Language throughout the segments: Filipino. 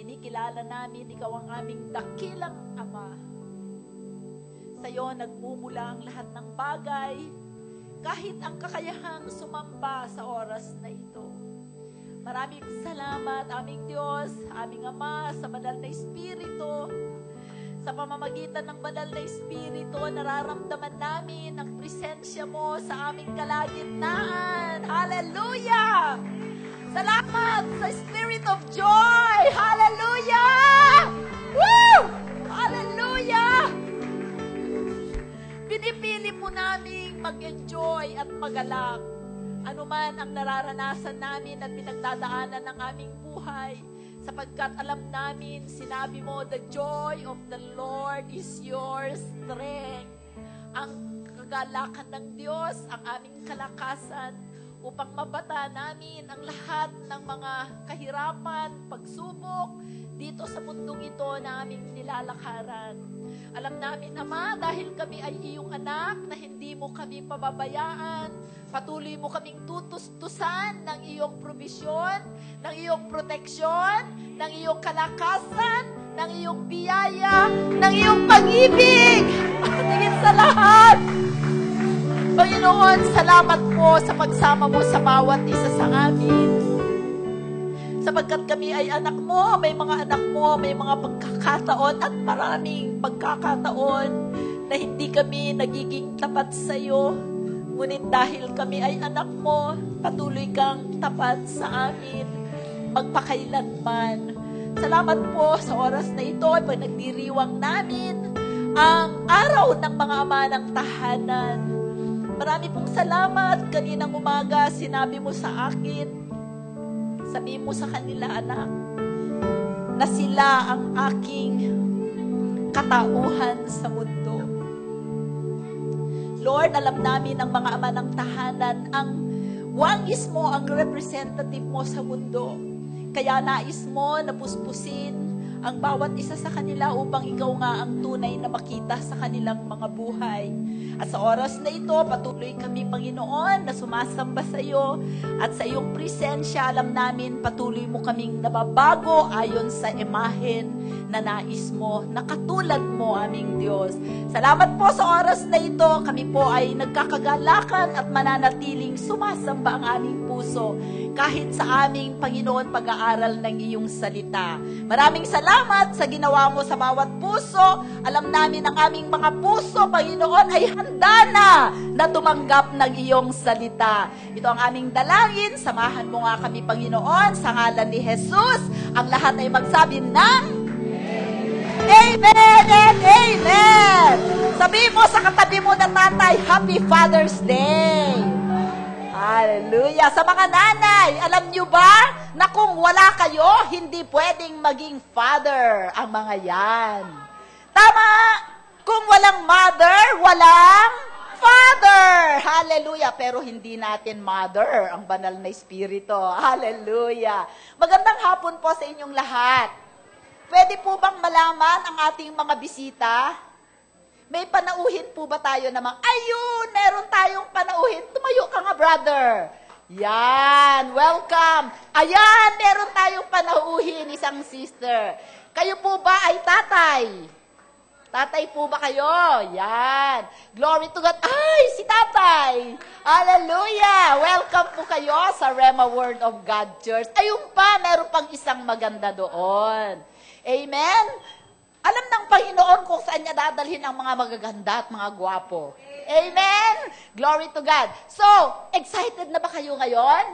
kinikilala namin, ikaw ang aming dakilang Ama. Sa'yo nagmumula ang lahat ng bagay, kahit ang kakayahang sumamba sa oras na ito. Maraming salamat, aming Diyos, aming Ama, sa banal na Espiritu. Sa pamamagitan ng banal na Espiritu, nararamdaman namin ang presensya mo sa aming kalagitnaan. Hallelujah! Salamat sa Spirit of Joy! Hallelujah! Woo! Hallelujah! Pinipili po namin mag-enjoy at magalak. Ano man ang nararanasan namin at pinagdadaanan ng aming buhay, sapagkat alam namin, sinabi mo, the joy of the Lord is your strength. Ang kagalakan ng Diyos, ang aming kalakasan, upang mabata namin ang lahat ng mga kahirapan, pagsubok, dito sa mundong ito na aming nilalakaran. Alam namin, Ama, dahil kami ay iyong anak, na hindi mo kami pababayaan, patuloy mo kaming tutustusan ng iyong probisyon, ng iyong proteksyon, ng iyong kalakasan, ng iyong biyaya, ng iyong pag-ibig. Tingin sa lahat. Panginoon, salamat po sa pagsama mo sa bawat isa sa amin. Sapagkat kami ay anak mo, may mga anak mo, may mga pagkakataon at maraming pagkakataon na hindi kami nagiging tapat sa iyo. Ngunit dahil kami ay anak mo, patuloy kang tapat sa amin magpakailanman. Salamat po sa oras na ito, pag nagdiriwang namin ang araw ng mga ama ng tahanan. Marami pong salamat. Kaninang umaga, sinabi mo sa akin, sabi mo sa kanila, anak, na sila ang aking katauhan sa mundo. Lord, alam namin ang mga ama ng tahanan, ang wangis mo, ang representative mo sa mundo. Kaya nais mo na puspusin ang bawat isa sa kanila upang ikaw nga ang tunay na makita sa kanilang mga buhay. At sa oras na ito, patuloy kami, Panginoon, na sumasamba sa iyo at sa iyong presensya. Alam namin, patuloy mo kaming nababago ayon sa imahen na nais mo, na katulad mo, aming Diyos. Salamat po sa oras na ito. Kami po ay nagkakagalakan at mananatiling sumasamba ang aming puso kahit sa aming, Panginoon, pag-aaral ng iyong salita. Maraming salamat sa ginawa mo sa bawat puso. Alam namin ang aming mga puso, Panginoon, ay handa na tumanggap ng iyong salita. Ito ang aming dalangin. Samahan mo nga kami, Panginoon, sa ngalan ni Jesus. Ang lahat ay magsabi ng Amen and Amen! Sabi mo sa katabi mo na tatay, Happy Father's Day! Hallelujah! Sa mga nanay, alam nyo ba na kung wala kayo, hindi pwedeng maging father ang mga yan. Tama! Kung walang mother, walang father! Hallelujah! Pero hindi natin mother, ang banal na espiritu. Hallelujah! Magandang hapon po sa inyong lahat. Pwede po bang malaman ang ating mga bisita? May panauhin po ba tayo na ayun, meron tayong panauhin. Tumayo ka nga, brother. Yan, welcome. Ayan, meron tayong panauhin, isang sister. Kayo po ba ay tatay? Tatay po ba kayo? Yan. Glory to God. Ay, si tatay. Hallelujah. Welcome po kayo sa Rema Word of God Church. Ayun pa, meron pang isang maganda doon. Amen? Alam ng Panginoon kung saan niya dadalhin ang mga magaganda at mga gwapo. Amen? Glory to God. So, excited na ba kayo ngayon?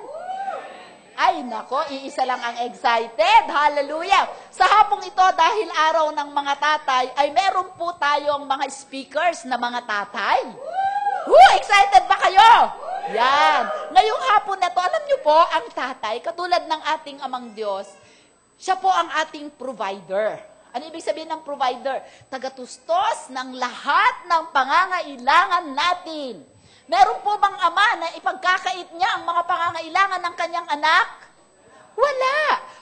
Ay, nako, iisa lang ang excited. Hallelujah. Sa hapong ito, dahil araw ng mga tatay, ay meron po tayong mga speakers na mga tatay. Excited ba kayo? Yan. Ngayong hapon na to, alam niyo po, ang tatay, katulad ng ating amang Diyos, siya po ang ating provider. Ano ibig sabihin ng provider? Tagatustos ng lahat ng pangangailangan natin. Meron po bang ama na ipagkakait niya ang mga pangangailangan ng kanyang anak? Wala.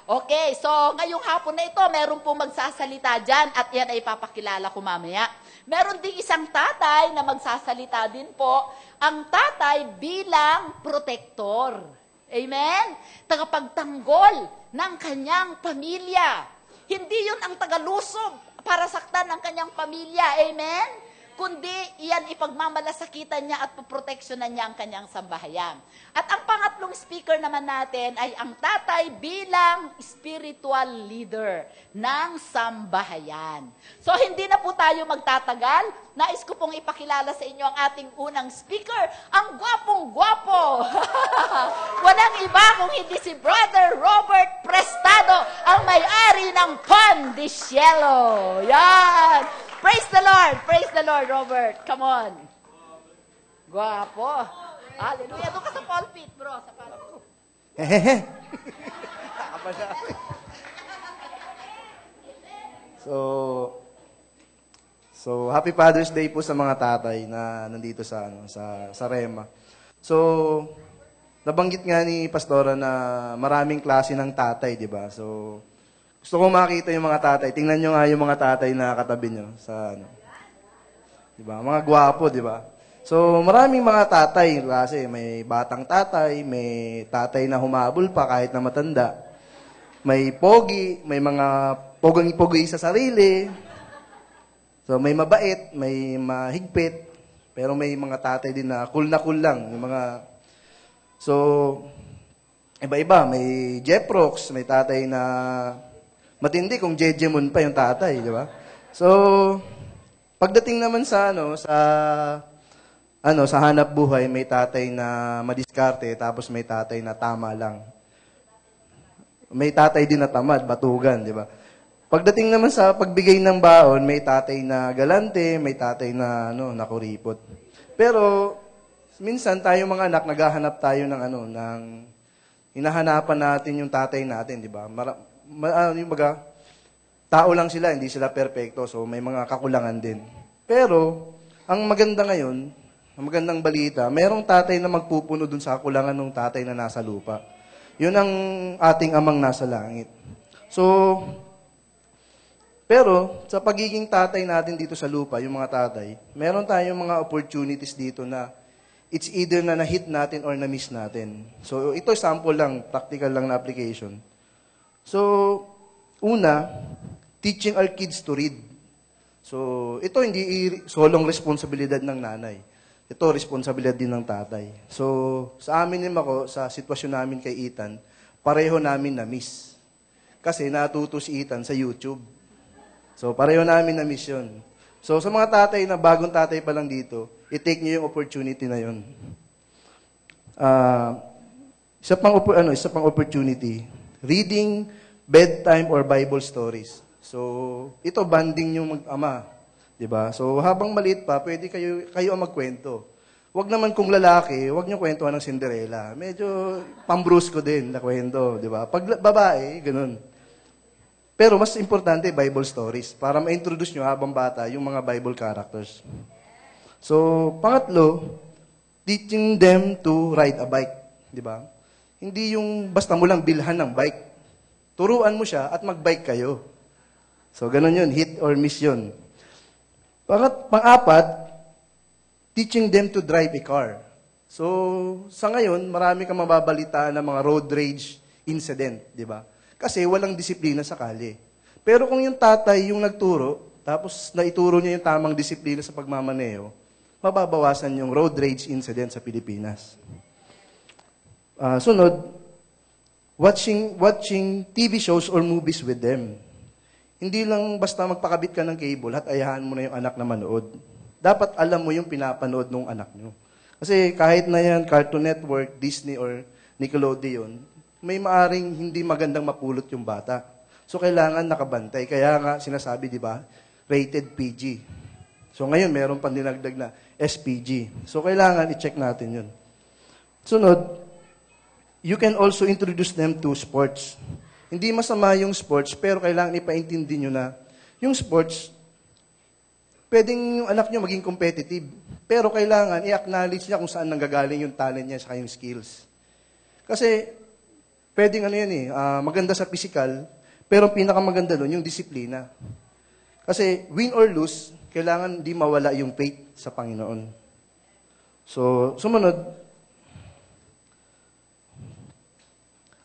Okay, so ngayong hapon na ito, meron po magsasalita dyan at yan ay ipapakilala ko mamaya. Meron ding isang tatay na magsasalita din po. Ang tatay bilang protector. Amen? Tagapagtanggol ng kanyang pamilya. Hindi yun ang tagalusob para saktan ang kanyang pamilya. Amen? Kundi iyan ipagmamalasakitan niya at poproteksyonan niya ang kanyang sambahayan. At ang pangatlong speaker naman natin ay ang tatay bilang spiritual leader ng sambahayan. So hindi na po tayo magtatagal. Nais ko pong ipakilala sa inyo ang ating unang speaker, ang gwapong-gwapo. Walang iba kung hindi si Brother Robert Prestado, ang may-ari ng Pan de Cielo. Yan! Praise the Lord, Robert. Come on. Guwapo. Hallelujah. Doon ka sa pulpit, bro. Sa pulpit. Hehehe. So happy Father's Day po sa mga tatay na nandito sa Rema. So nabanggit nga ni Pastora na maraming klase ng tatay, 'di ba? So gusto kong makita yung mga tatay. Tingnan nyo nga yung mga tatay na katabi nyo sa di ba? Mga gwapo, di ba? So, maraming mga tatay kasi may batang tatay, may tatay na humabol pa kahit na matanda. May pogi, may mga pogi sa sarili. So, may mabait, may mahigpit, pero may mga tatay din na cool lang. Yung mga so iba-iba, may Jeprox, may tatay na matindi kung Jejemon pa yung tatay, di ba? So, pagdating naman sa hanap buhay, may tatay na madiskarte, tapos may tatay na tama lang. May tatay din na tamad, batugan, di ba? Pagdating naman sa pagbigay ng baon, may tatay na galante, may tatay na nakuripot. Pero minsan tayo mga anak naghahanap tayo ng hinahanapan natin yung tatay natin, di ba? Yung baga, tao lang sila, hindi sila perfecto, so may mga kakulangan din. Pero, ang maganda ngayon, ang magandang balita, merong tatay na magpupuno dun sa kakulangan ng tatay na nasa lupa. Yun ang ating amang nasa langit. So, pero, sa pagiging tatay natin dito sa lupa, yung mga tatay, meron tayong mga opportunities dito na it's either na na-hit natin or na-miss natin. So, ito sample lang, practical lang na application. So, una, teaching our kids to read. So, ito hindi solong responsibilidad ng nanay. Ito, responsibilidad din ng tatay. So, sa amin naman ako, sa sitwasyon namin kay Ethan, pareho namin na-miss. Kasi natuto si Ethan sa YouTube. So, pareho namin na-miss yun. So, sa mga tatay na bagong tatay pa lang dito, i-take nyo yung opportunity na yun. Isa pang opportunity, reading bedtime or Bible stories. So, ito banding yung mag-ama, 'di ba? So, habang maliit pa, pwede kayo ang magkwento. Wag naman kung lalaki, wag niyo kwentuhan ng Cinderella. Medyo pambrusko din na kwento, 'di ba? Pag babae, ganun. Pero mas importante Bible stories para ma-introduce niyo habang bata yung mga Bible characters. So, pangatlo, teaching them to ride a bike, 'di ba? Hindi yung basta mo lang bilhan ng bike. Turuan mo siya at mag-bike kayo. So, ganun yun. Hit or miss yun. Pang-apat, teaching them to drive a car. So, sa ngayon, marami kang mababalitaan ng mga road rage incident, di ba? Kasi walang disiplina sa kalye. Pero kung yung tatay yung nagturo, tapos naituro niya yung tamang disiplina sa pagmamaneho, mababawasan yung road rage incident sa Pilipinas. Sunod, watching TV shows or movies with them. Hindi lang basta magpakabit ka ng cable at ayahan mo na yung anak na manood. Dapat alam mo yung pinapanood ng anak nyo. Kasi kahit na yan, Cartoon Network, Disney, or Nickelodeon, may maaring hindi magandang mapulot yung bata. So kailangan nakabantay. Kaya nga sinasabi, di ba, rated PG. So ngayon, meron pang dinagdag na SPG. So kailangan i-check natin yun. Sunod, you can also introduce them to sports. Hindi masama yung sports, pero kailangan ipaintindi nyo na yung sports, pwedeng yung anak nyo maging competitive. Pero kailangan i-acknowledge niya kung saan nanggagaling yung talent niya sa yung skills. Kasi, pwedeng maganda sa physical, pero pinakamaganda doon yung disiplina. Kasi, win or lose, kailangan di mawala yung faith sa Panginoon. So, sumunod,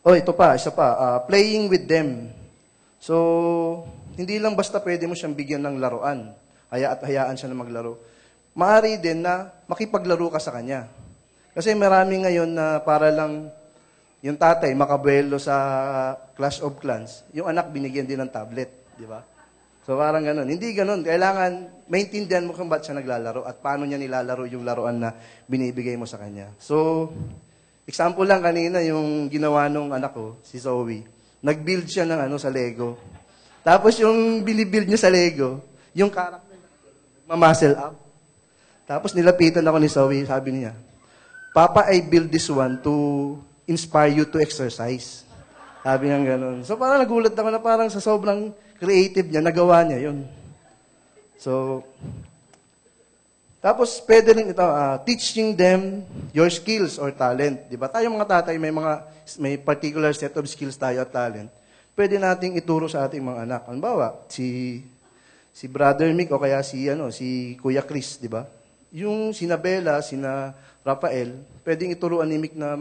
ito pa, isa pa, playing with them. So, hindi lang basta pwede mo siyang bigyan ng laruan. Hayaan siya na maglaro. Maaari din na makipaglaro ka sa kanya. Kasi marami ngayon na para lang yung tatay makabuelo sa Clash of Clans, yung anak binigyan din ng tablet, di ba? So parang ganun. Hindi ganun. Kailangan maintindihan mo kung ba't siya naglalaro at paano niya nilalaro yung laruan na binibigay mo sa kanya. So, example lang kanina yung ginawa nung anak ko, si Zoe. Nag-build siya ng sa Lego. Tapos yung binibuild niya sa Lego, yung character ma-muscle up. Tapos nilapitan ako ni Zoe, sabi niya, Papa, I built this one to inspire you to exercise. Sabi niya gano'n. So parang nagulat ako na parang sa sobrang creative niya, nagawa niya yun. So, tapos pwede rin ito, teaching them your skills or talent. Diba? Tayo mga tatay, may particular set of skills tayo at talent. Pwede nating ituro sa ating mga anak. Halimbawa, si Brother Mick o kaya si Kuya Chris, di ba? Yung sina Bella, sina Rafael, pwedeng ituruan ni Mick na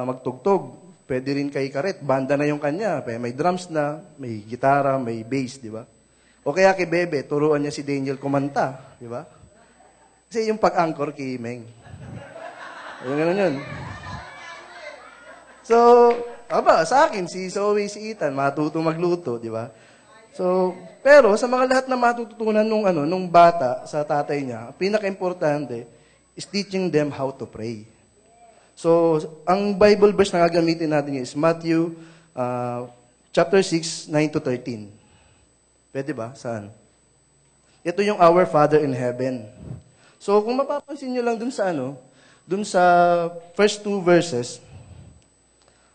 magtugtog. Pwede rin kay Karet, banda na yung kanya. May drums na, may gitara, may bass, di ba? O kaya kay Bebe, turuan niya si Daniel kumanta, di ba? Kasi yung pag-anchor kay Meng. Yung gano'n yun. So, sa akin, si Zoe, si Ethan, matuto magluto, di ba? So, pero sa mga lahat na matututunan nung bata sa tatay niya, pinaka-importante is teaching them how to pray. So, ang Bible verse na gagamitin natin is Matthew chapter 6, 9 to 13. Pwede ba? Saan? Ito yung Our Father in Heaven. So, kung mapapansin nyo lang dun sa first two verses,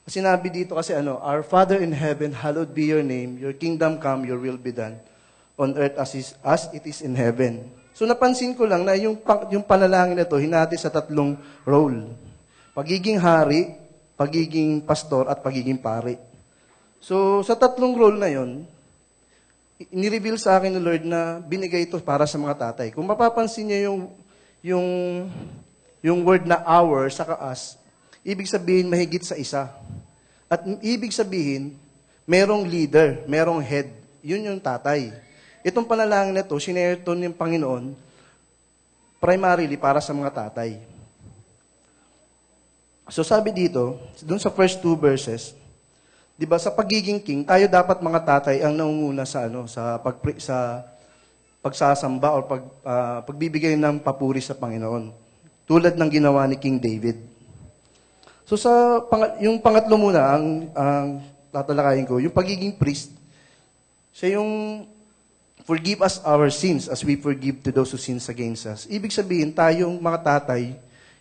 sinabi dito kasi Our Father in Heaven, hallowed be your name, your kingdom come, your will be done, on earth as it is in heaven. So napansin ko lang na yung panalangin na ito, hinati sa tatlong role. Pagiging hari, pagiging pastor, at pagiging pari. So sa tatlong role na yon, inireveal sa akin ng Lord na binigay ito para sa mga tatay. Kung mapapansin niyo yung word na our, saka us, ibig sabihin mahigit sa isa. At ibig sabihin, merong leader, merong head. Yun yung tatay. Itong panalangin na ito, sinare ito ng Panginoon primarily para sa mga tatay. So sabi dito, dun sa first two verses, di ba sa pagiging king, tayo dapat mga tatay ang naunguna sa pagsasamba o pagbibigay ng papuri sa Panginoon. Tulad ng ginawa ni King David. So yung pangatlo muna, ang tatalakayin ko, yung pagiging priest, siya yung forgive us our sins as we forgive to those who sins against us. Ibig sabihin, tayong mga tatay,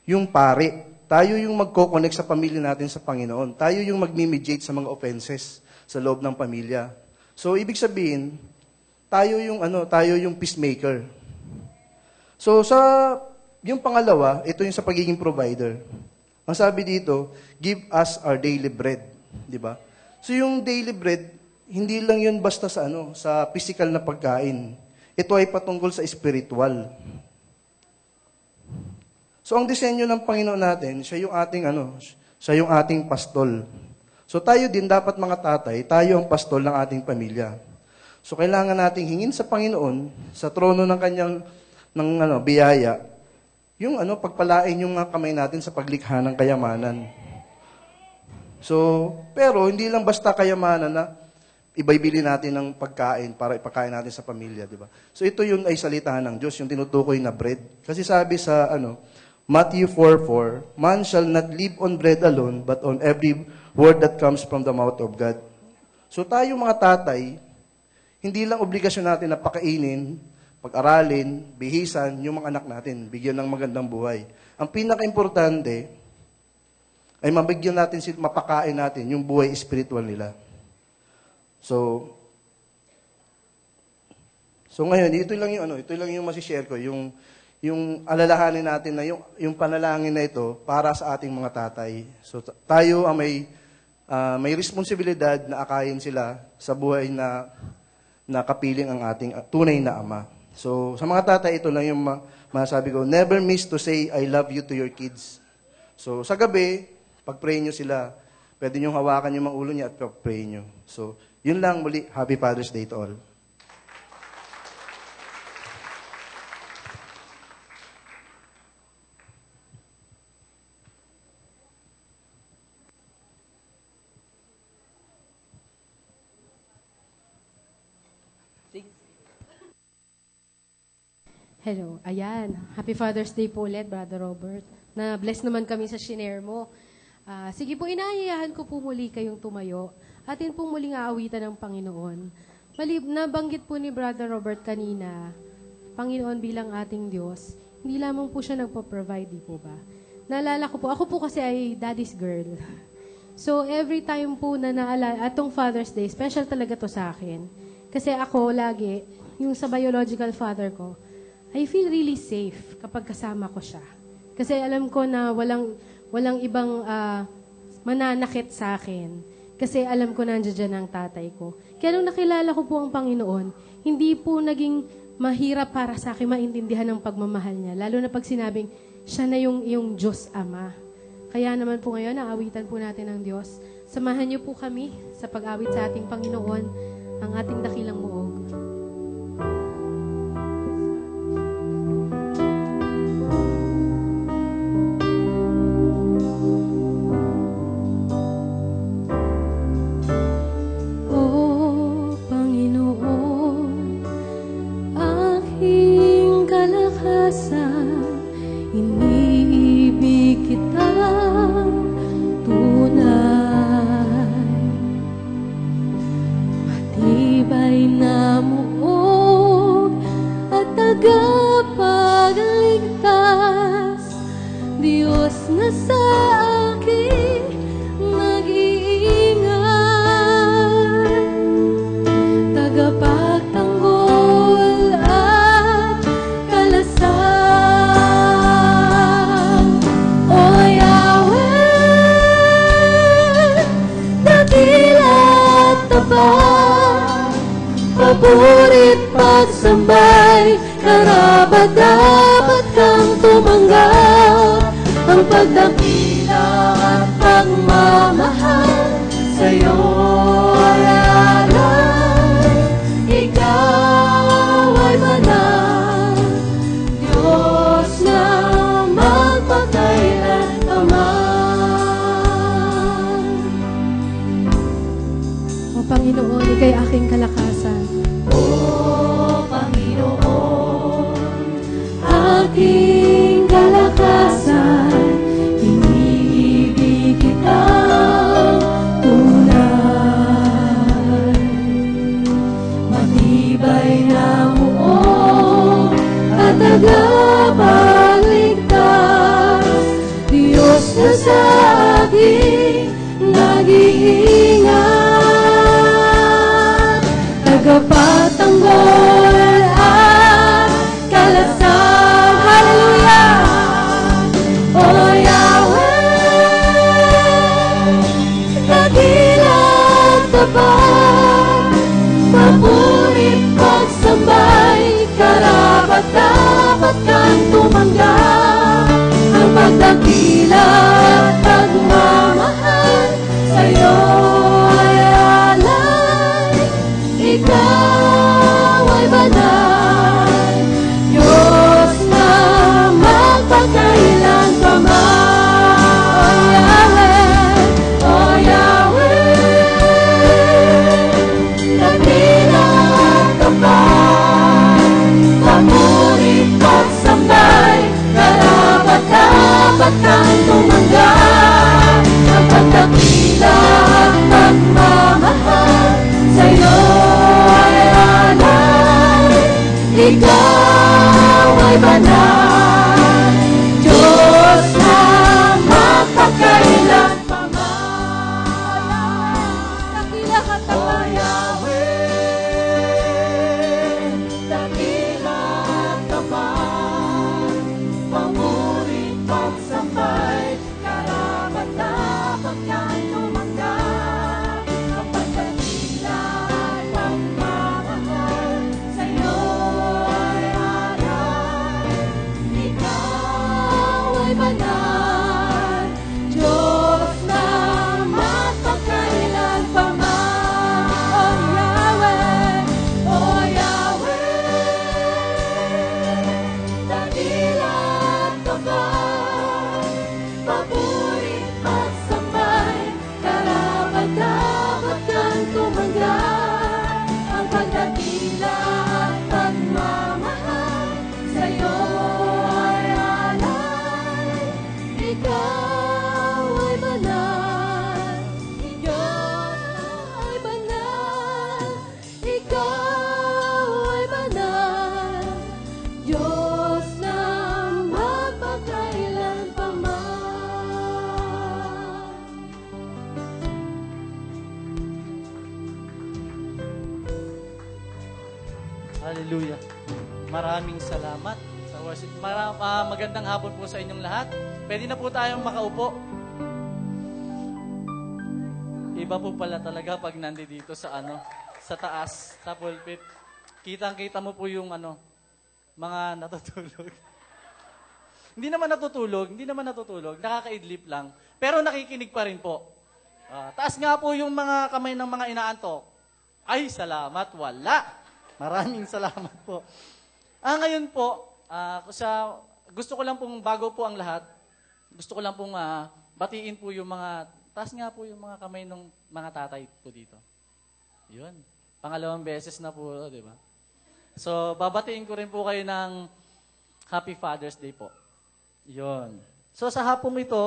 yung pare, tayo yung magko-connect sa pamilya natin sa Panginoon. Tayo yung mag-mediate sa mga offenses sa loob ng pamilya. So, ibig sabihin, tayo yung peacemaker. So, yung pangalawa, ito yung sa pagiging provider. Ang sabi dito, give us our daily bread. Di ba? So, yung daily bread, hindi lang yun basta sa physical na pagkain. Ito ay patungkol sa spiritual. So, ang disenyo ng Panginoon natin, siya yung ating pastol. So, tayo din dapat mga tatay, tayo ang pastol ng ating pamilya. So, kailangan nating hingin sa Panginoon, sa trono ng kanyang biyaya, yung pagpalain yung mga kamay natin sa paglikha ng kayamanan. So, pero hindi lang basta kayamanan na ibaybili natin ng pagkain para ipakain natin sa pamilya, di ba? So, ito yun ay salita ng Diyos, yung tinutukoy na bread. Kasi sabi sa Matthew 4:4, man shall not live on bread alone, but on every word that comes from the mouth of God. So tayo mga tatay, hindi lang obligasyon natin na pakainin, pag-aralin, bihisan yung mga anak natin, bigyan ng magandang buhay. Ang pinaka-importante ay mabigyan natin mapakain natin yung buhay spiritual nila. So ngayon, ito lang yung masishare ko, yung alalahanin natin na yung panalangin na ito para sa ating mga tatay. So tayo ang may responsibilidad na akayin sila sa buhay na kapiling ang ating tunay na ama. So sa mga tatay, ito lang yung masasabi ko, never miss to say I love you to your kids. So sa gabi, pag-pray nyo sila, pwede niyong hawakan yung mga ulo niya at pray niyo. So, yun lang muli. Happy Father's Day to all. Hello, ayan. Happy Father's Day po ulit, Brother Robert. Na-bless naman kami sa shinare mo. Sige po, inaayahan ko po muli kayong tumayo. Atin pong muling aawitan ng Panginoon. Nabanggit po ni Brother Robert kanina, Panginoon bilang ating Diyos, hindi lamang po siya nagpo-provide, di po ba? Naalala ko po, ako po kasi ay daddy's girl. So, every time po na naalala, atong Father's Day, special talaga to sa akin. Kasi ako lagi, yung sa biological father ko, I feel really safe kapag kasama ko siya. Kasi alam ko na walang ibang mananakit sa akin. Kasi alam ko na nandiyan ang tatay ko. Kaya nung nakilala ko po ang Panginoon, hindi po naging mahirap para sa akin maintindihan ang pagmamahal niya. Lalo na pag sinabing, siya na yung Diyos Ama. Kaya naman po ngayon, naawitan po natin ang Diyos. Samahan niyo po kami sa pag-awit sa ating Panginoon, ang ating dakilang muog. Paburit pagsambay, karapat dapat kang tumanggap. Ang pagdakila at pagmamahal sa'yo ay alay. Ikaw ay banal, Diyos na magpakailan pa man. O Panginoon, Ika'y aking kalakasan. Aking kalakasan, iniibig kita tunay. Matibay na muong at tagapagligtas, Diyos na sa aking nag-iingat, tagapatanggol at kalasang. Paburit pagsambay, karapat dapat kang tumanggap. Ang pagdakila at pagmamahal sa'yo ay alay. Ikaw ay banal, Diyos na magpakailan pa man. Paburit pagsambay, karapat dapat kang tumanggap. Ang pagdakila at pagmamahal sa'yo ay alay. Ikaw ay banal, Diyos na magpakailan pa man. Dakila ka tayo, Yahweh. Paburit pagsambay, karapat dapat kang tumanggap. Ang pagdakila at pagmamahal sa'yo ay alay. Ikaw ay banal, Diyos na Hallelujah. Maraming salamat sa worship. Magandang hapon po sa inyong lahat. Pwede na po tayong makaupo. Iba po pala talaga pag nandito sa sa taas, sa pulpit. Kitang-kita mo po yung mga natutulog. Hindi naman natutulog, nakakaidlip lang. Pero nakikinig pa rin po. Taas nga po yung mga kamay ng mga inaantok. Ay, salamat, wala. Maraming salamat po. Ngayon po, gusto ko lang pong, bago po ang lahat, gusto ko lang pong batiin po yung taas nga po yung mga kamay ng mga tatay po dito. Yun. Pangalawang beses na po, di ba? So, babatiin ko rin po kayo ng Happy Father's Day po. Yun. So, sa hapong ito,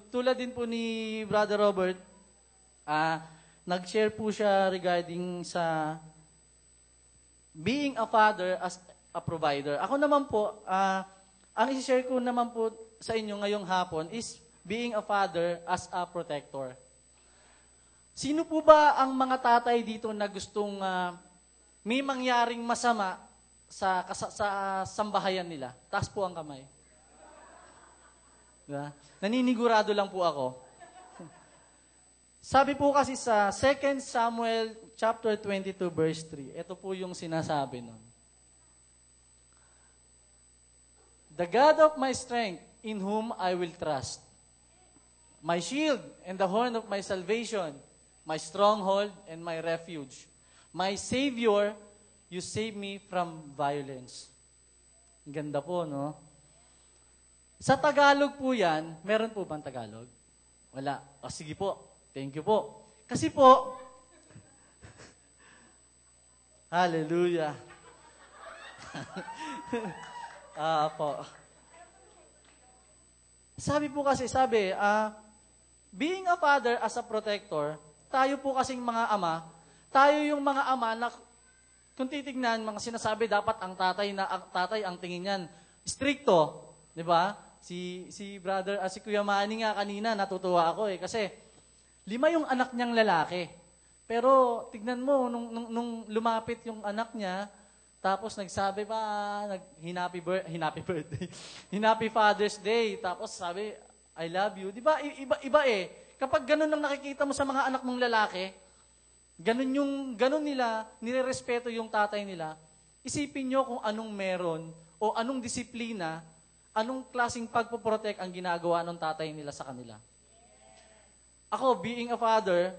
tulad din po ni Brother Robert, nag-share po siya regarding sa being a father as a provider. Ako naman po, ang isi-share ko naman po sa inyo ngayong hapon is being a father as a protector. Sino po ba ang mga tatay dito na gustong may mangyaring masama sa sambahayan nila? Taas po ang kamay. Diba? Naninigurado lang po ako. Sabi po kasi sa 2 Samuel chapter 22 verse 3, ito po yung sinasabi nun. The God of my strength, in whom I will trust. My shield and the horn of my salvation, my stronghold and my refuge. My Savior, you save me from violence. Ang ganda po, no? Sa Tagalog po yan, meron po bang Tagalog? Wala. Sige po. Thank you po. Kasi po, hallelujah. Po. Sabi, being a father as a protector, tayo po kasing mga ama, tayo yung mga ama na kung titignan, mga sinasabi dapat ang tatay ang tingin niyan. Stricto, 'di ba? Si Kuya Manny nga kanina natutuwa ako kasi 5 yung anak niyang lalaki. Pero tignan mo nung lumapit yung anak niya, tapos nagsabi pa Happy birthday. Happy Father's Day. Tapos sabi, I love you. 'Di ba? Iba Kapag ganun ang nakikita mo sa mga anak mong lalaki, ganun nila nirerespeto yung tatay nila. Isipin nyo kung anong meron o anong disiplina, anong klaseng pagpoprotect ang ginagawa ng tatay nila sa kanila. Ako, being a father,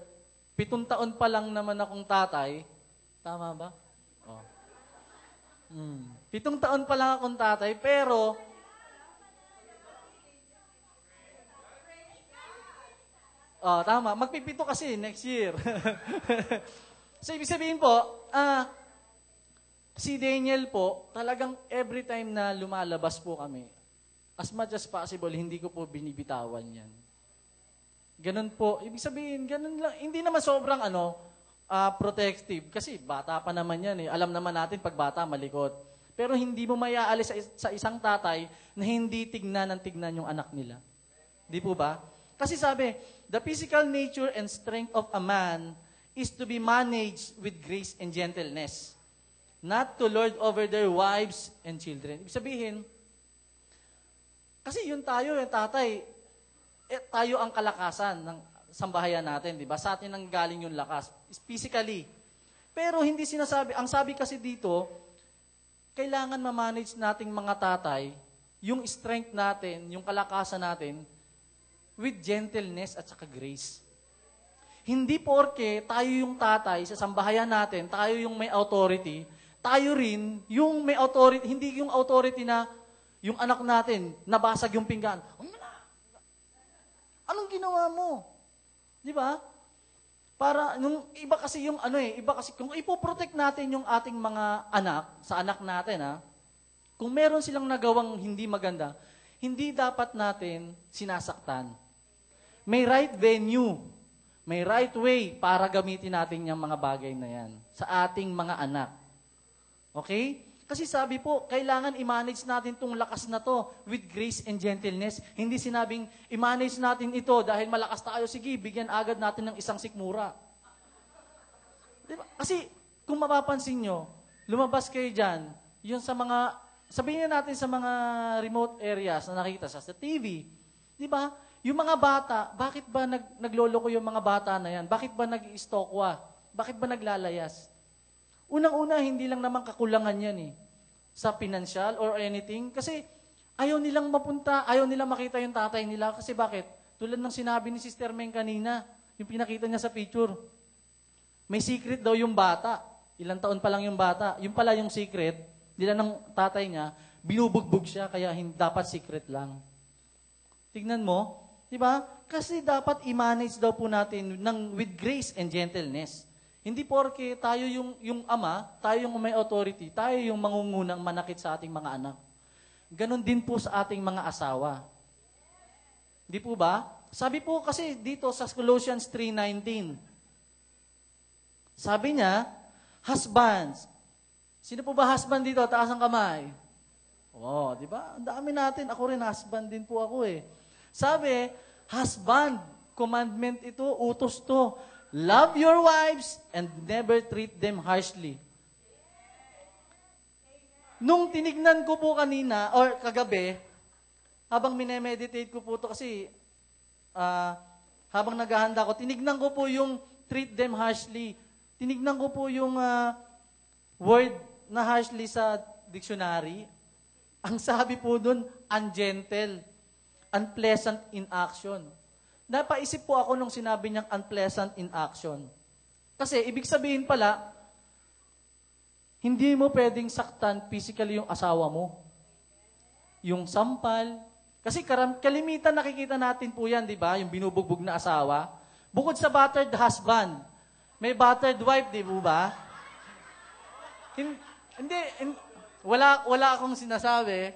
7 taon pa lang naman akong tatay. Tama ba? 7 taon pa lang akong tatay, pero tama. Magpipito kasi next year. So, ibig sabihin po, si Daniel po, talagang every time na lumalabas po kami, as much as possible, hindi ko po binibitawan yan. Ganun po. Ibig sabihin, ganun lang. Hindi naman sobrang protective. Kasi bata pa naman yan eh. Alam naman natin pag bata, malikot. Pero hindi mo mayaalis sa isang tatay na hindi tignan yung anak nila. Di po ba? Kasi sabi, the physical nature and strength of a man is to be managed with grace and gentleness, not to lord over their wives and children. Ibig sabihin, kasi yung tatay, tayo ang kalakasan ng sambahayan natin, di ba? Sa atin ang galing yung lakas, physically. Pero hindi sinasabi, ang sabi kasi dito, kailangan ma-manage nating mga tatay, yung strength natin, yung kalakasan natin, with gentleness at saka grace. Hindi porke tayo yung tatay sa sambahayan natin, tayo yung may authority, tayo rin yung may authority, hindi yung authority na yung anak natin, nabasag yung pinggan. Anong ginawa mo? Di ba? Para, nung iba kasi yung iba kasi, kung ipoprotect natin yung ating mga anak, sa anak natin kung meron silang nagawang hindi maganda, hindi dapat natin sinasaktan. May right venue, may right way para gamitin natin yung mga bagay na yan sa ating mga anak. Okay? Kasi sabi po, kailangan i-manage natin itong lakas na to with grace and gentleness. Hindi sinabing, i-manage natin ito dahil malakas tayo, sige, bigyan agad natin ng isang sikmura. Diba? Kasi, kung mapapansin nyo, lumabas kayo dyan, yun sa mga, sabihin natin sa mga remote areas na nakita sa TV. Di ba? Yung mga bata, bakit ba nagloloko yung mga bata na yan? Bakit ba nag-i-stalkwa? Bakit ba naglalayas? Unang-una, hindi lang naman kakulangan yan eh. Sa financial or anything. Kasi ayaw nilang mapunta, ayaw nilang makita yung tatay nila. Kasi bakit? Tulad ng sinabi ni Sister Meng kanina, yung pinakita niya sa picture. May secret daw yung bata. Ilang taon pa lang yung bata. Yung pala yung secret, nila ng tatay niya, binubugbog siya, kaya dapat secret lang. Tignan mo, di ba? Kasi dapat i-manage daw po natin with grace and gentleness. Hindi porke tayo yung ama, tayo yung may authority, tayo yung mangungunang manakit sa ating mga anak. Ganon din po sa ating mga asawa. Di po ba? Sabi po kasi dito sa Colossians 3:19, sabi niya, husbands. Sino po ba husband dito? Taas ang kamay. Oh, di ba? Ang dami natin. Ako rin, husband din po ako eh. Sabi, husband, commandment ito, utos to. Love your wives and never treat them harshly. Nung tinignan ko po kanina, or kagabi, habang minemeditate ko po ito kasi, habang naghahanda ko, tinignan ko po yung treat them harshly. Tinignan ko po yung word na harshly sa dictionary. Ang sabi po dun, ungentle, unpleasant in action. Napaisip po ako nung sinabi niyang unpleasant in action. Kasi ibig sabihin pala, hindi mo pwedeng saktan physically yung asawa mo. Yung sampal. Kasi kalimitan nakikita natin po yan, di ba? Yung binubugbog na asawa. Bukod sa battered husband, may battered wife, di ba? Hindi, wala akong sinasabi.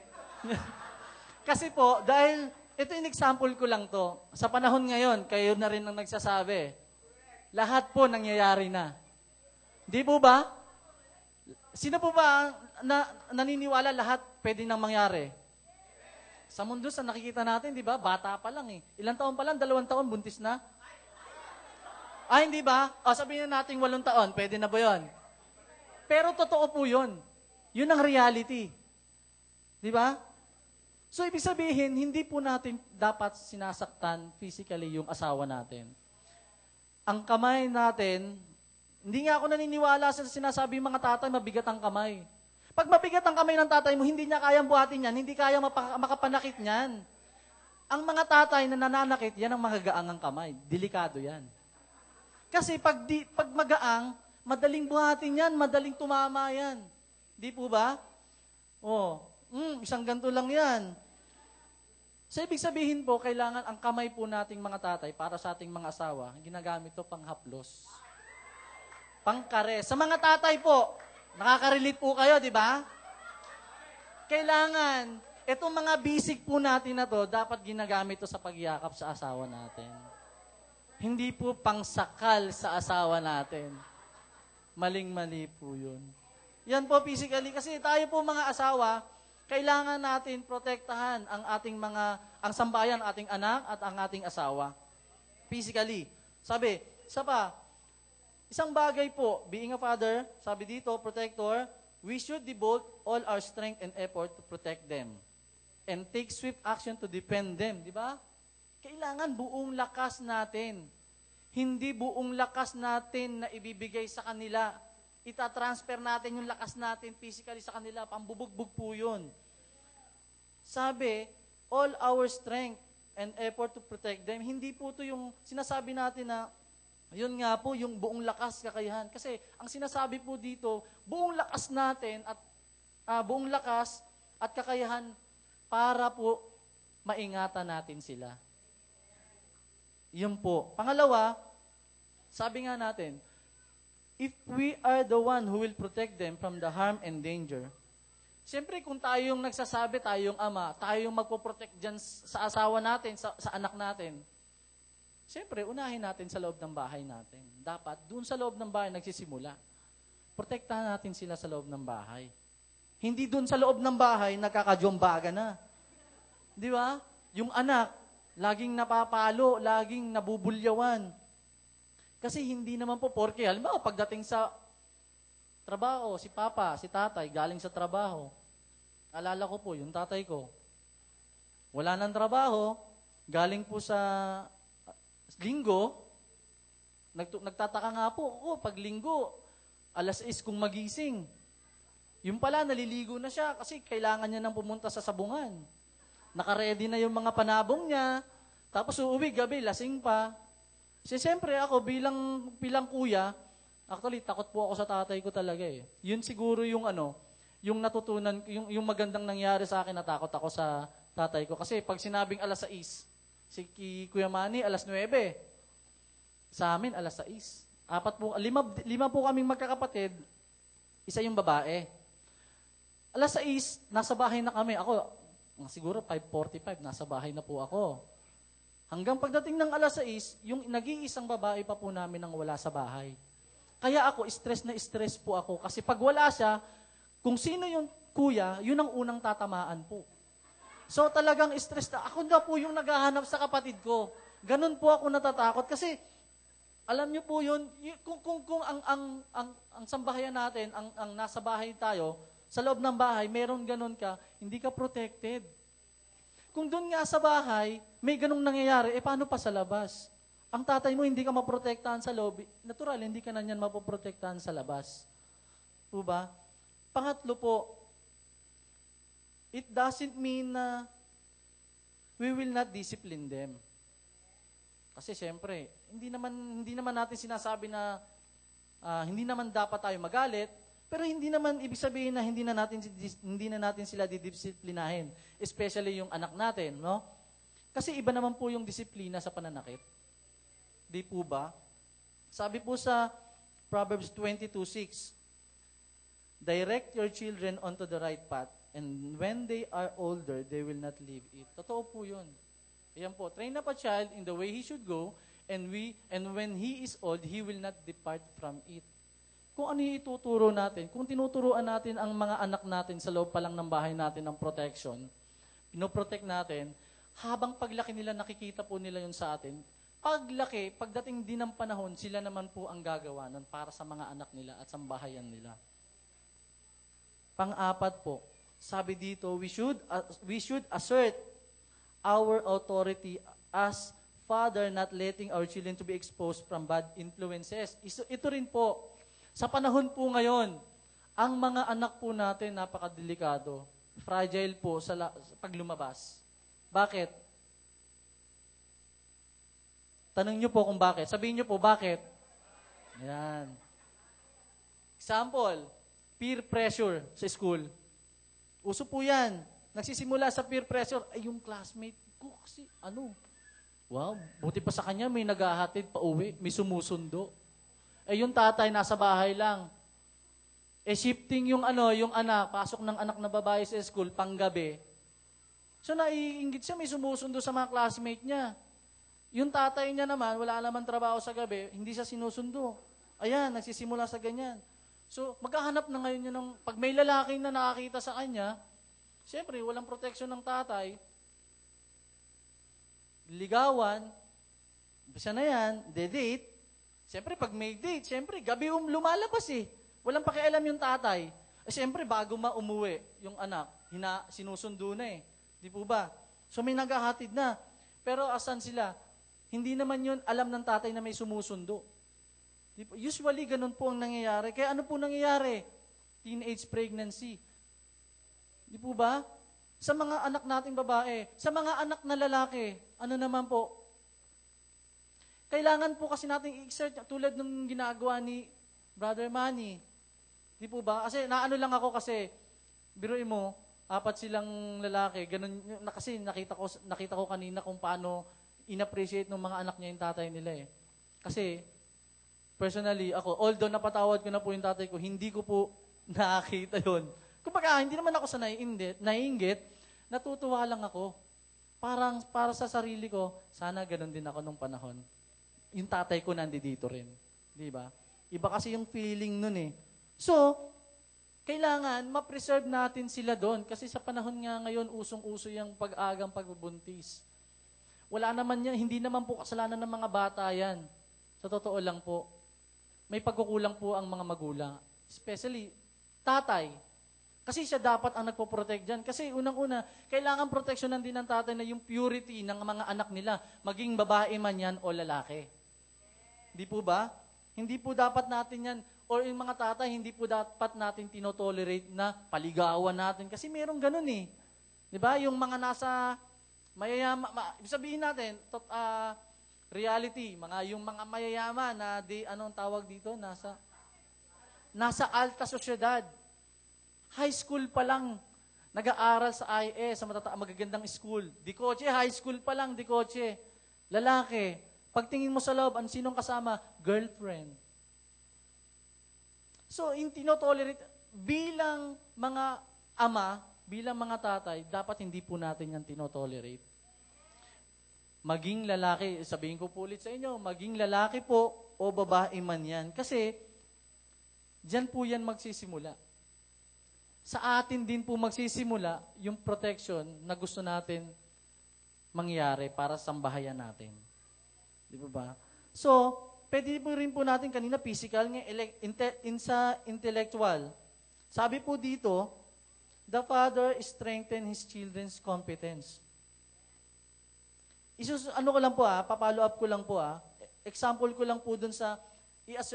Kasi po, dahil ito yung example ko lang to. Sa panahon ngayon, kayo na rin ang nagsasabi. Lahat po nangyayari na. Di po ba? Sino po ba naniniwala lahat pwede nang mangyari? Sa mundo sa nakikita natin, di ba? Bata pa lang eh. Ilang taon pa lang? 2 taon, buntis na? Hindi ba? Sabihin na natin 8 taon, pwede na ba yun? Pero totoo po yun. Yun ang reality. Di ba? So, ibig sabihin, hindi po natin dapat sinasaktan physically yung asawa natin. Ang kamay natin, hindi nga ako naniniwala sa sinasabi mga tatay, mabigat ang kamay. Pag mabigat ang kamay ng tatay mo, hindi niya kayang buhatin yan, hindi kaya makapanakit niyan. Ang mga tatay na nananakit, yan ang magagaan ang kamay. Delikado yan. Kasi pag magaang, madaling buhatin yan, madaling tumama yan. Di po ba? Isang ganito lang yan. So, ibig sabihin po, kailangan ang kamay po nating mga tatay para sa ating mga asawa, ginagamit to panghaplos. Pangkare. Sa mga tatay po, nakaka-relate po kayo, di ba? Kailangan, itong mga basic po natin na to, dapat ginagamit to sa pagyakap sa asawa natin. Hindi po pangsakal sa asawa natin. Maling-mali po yun. Yan po physically, kasi tayo po mga asawa, kailangan natin protektahan ang sambayan, ating anak at ang ating asawa. Physically. Sabi, isang bagay po, being a father, sabi dito, protector, we should devote all our strength and effort to protect them and take swift action to defend them. Di ba? Kailangan buong lakas natin. Hindi buong lakas natin na ibibigay sa kanila. Itatransfer natin yung lakas natin physically sa kanila. Pambubugbog po yun. Sabi, all our strength and effort to protect them. Hindi po ito yung sinasabi natin na yun nga po, yung buong lakas, kakayahan. Kasi ang sinasabi po dito, buong lakas natin at buong lakas at kakayahan para po maingatan natin sila. Yun po. Pangalawa, sabi nga natin, if we are the one who will protect them from the harm and danger, siyempre kung tayo yung nagsasabi, tayo yung ama, tayo yung magpoprotect dyan sa asawa natin, sa anak natin, siyempre unahin natin sa loob ng bahay natin. Dapat, dun sa loob ng bahay nagsisimula. Protektahan natin sila sa loob ng bahay. Hindi dun sa loob ng bahay, nagkakajombaga na. Di ba? Yung anak, laging napapalo, laging nabubulyawan. Kasi hindi naman po porke, halimbawa pagdating sa trabaho, si papa, si tatay, galing sa trabaho. Alala ko po, yung tatay ko, wala nang trabaho, galing po sa linggo, nagtataka nga po ako, pag linggo, 6:00 kung magising. Yung pala, naliligo na siya kasi kailangan niya nang pumunta sa sabungan. Naka-ready na yung mga panabong niya, tapos uuwi gabi, lasing pa. Kasi siyempre ako bilang kuya, actually takot po ako sa tatay ko talaga eh. Yun siguro yung yung natutunan, yung magandang nangyari sa akin, natakot ako sa tatay ko. Kasi pag sinabing 6:00, si Kuya Manny 9:00. Sa amin 6:00. Lima po kaming magkakapatid, isa yung babae. 6:00, nasa bahay na kami. Ako, siguro 5:45, nasa bahay na po ako. Hanggang pagdating ng 6:00, yung nag-iisang babae pa po namin ang wala sa bahay. Kaya ako, stress po ako. Kasi pag wala siya, kung sino yung kuya, yun ang unang tatamaan po. So talagang stress na. Ako na po yung naghahanap sa kapatid ko. Ganun po ako natatakot. Kasi, alam niyo po yun, kung ang sambahayan natin, ang nasa bahay tayo, sa loob ng bahay, meron ganun ka, hindi ka protected. Kung doon nga sa bahay, may ganung nangyayari, paano pa sa labas? Ang tatay mo, hindi ka maprotektahan sa loob. Natural, hindi ka na niyan mapoprotektahan sa labas. Po ba? Pangatlo po, it doesn't mean na we will not discipline them. Kasi siyempre, hindi naman natin sinasabi na hindi naman dapat tayo magalit, pero hindi naman ibig sabihin na hindi na natin sila didisiplinahin, especially yung anak natin, no? Kasi iba naman po yung disiplina sa pananakit. Di po ba? Sabi po sa Proverbs 22:6, direct your children onto the right path, and when they are older, they will not leave it. Totoo po yun. Ayan po, train up a child in the way he should go, and when he is old, he will not depart from it. Kung ano yung ituturo natin, kung tinuturuan natin ang mga anak natin sa loob pa lang ng bahay natin ng protection, pinoprotect natin, habang paglaki nila, nakikita po nila yun sa atin. Paglaki, pagdating din ng panahon, sila naman po ang gagawa nun para sa mga anak nila at sa bahayan nila. Pang-apat po, sabi dito, we should assert our authority as father, not letting our children to be exposed from bad influences. Ito rin po, sa panahon po ngayon, ang mga anak po natin napakadelikado, fragile po sa pag lumabas. Bakit? Tanong niyo po kung bakit. Sabihin niyo po bakit. Ayan. Example, peer pressure sa school. Uso po yan. Nagsisimula sa peer pressure, ay yung classmate ko kasi wow, buti pa sa kanya may naghahatid pa uwi, may sumusundo. Yung tatay nasa bahay lang. Shifting yung anak, pasok ng anak na babae sa school, panggabi. So naiinggit siya, may sumusundo sa mga classmate niya. Yung tatay niya naman, wala naman trabaho sa gabi, hindi siya sinusundo. Ayan, nagsisimula sa ganyan. So maghahanap na ngayon yun pag may lalaki na nakakita sa kanya, siyempre, walang protection ng tatay, ligawan, bisa na yan, de-date. Siyempre, pag may date, siyempre, gabi lumalabas eh. Walang pakialam yung tatay. Siyempre, bago umuwi, yung anak, sinusundo na eh. Di po ba? So may naghahatid na. Pero asan sila? Hindi naman yun alam ng tatay na may sumusundo. Di po? Usually, ganun po ang nangyayari. Kaya ano po nangyayari? Teenage pregnancy. Di po ba? Sa mga anak nating babae, sa mga anak na lalaki, ano naman po? Kailangan po kasi nating i-exert tulad ng ginagawa ni Brother Manny. Di po ba? Kasi naano lang ako kasi, biruin mo, 4 silang lalaki, ganun, kasi nakita ko kanina kung paano in-appreciate ng mga anak niya yung tatay nila eh. Kasi, personally, ako, although napatawad ko na po yung tatay ko, hindi ko po nakakita yun. Kumbaga, hindi naman ako sa naiinggit, natutuwa lang ako. Para sa sarili ko, sana ganun din ako nung panahon. Yung tatay ko nandito rin. Di ba? Iba kasi yung feeling nun eh. So, kailangan ma-preserve natin sila doon. Kasi sa panahon nga ngayon, usong-uso yung pag-agang pagbubuntis. Wala naman yan, hindi naman po kasalanan ng mga bata yan. Sa totoo lang po, may pagkukulang po ang mga magulang. especially tatay. Kasi siya dapat ang nagpo-protect dyan. Kasi unang-una, kailangan proteksyonan din ng tatay na yung purity ng mga anak nila, maging babae man yan o lalaki. Hindi po ba? Hindi po dapat natin yan, or yung mga tatay, hindi po dapat natin tinotolerate na paligawan natin. Kasi merong ganun eh. Di ba? Yung mga nasa mayayama, sabihin natin, reality, yung mga mayayaman na anong tawag dito? Nasa alta sosyedad. High school pa lang, nag-aaral sa IS, sa magagandang school. Di kotse, high school pa lang, di kotse. Lalaki, pagtingin mo sa loob, sinong kasama? Girlfriend. So, tinotolerate, bilang mga ama, bilang mga tatay, dapat hindi po natin yan tinotolerate. Maging lalaki, sabihin ko po ulit sa inyo, maging lalaki po o babae man yan. Kasi, dyan po yan magsisimula. Sa atin din po magsisimula yung protection na gusto natin mangyari para sa sambahayan natin. Di ba ba? So, pwede po rin po natin kanina physical, sa intellectual. Sabi po dito, the father strengthen his children's competence. Ano ko lang po papalo up ko lang po Example ko lang po dun sa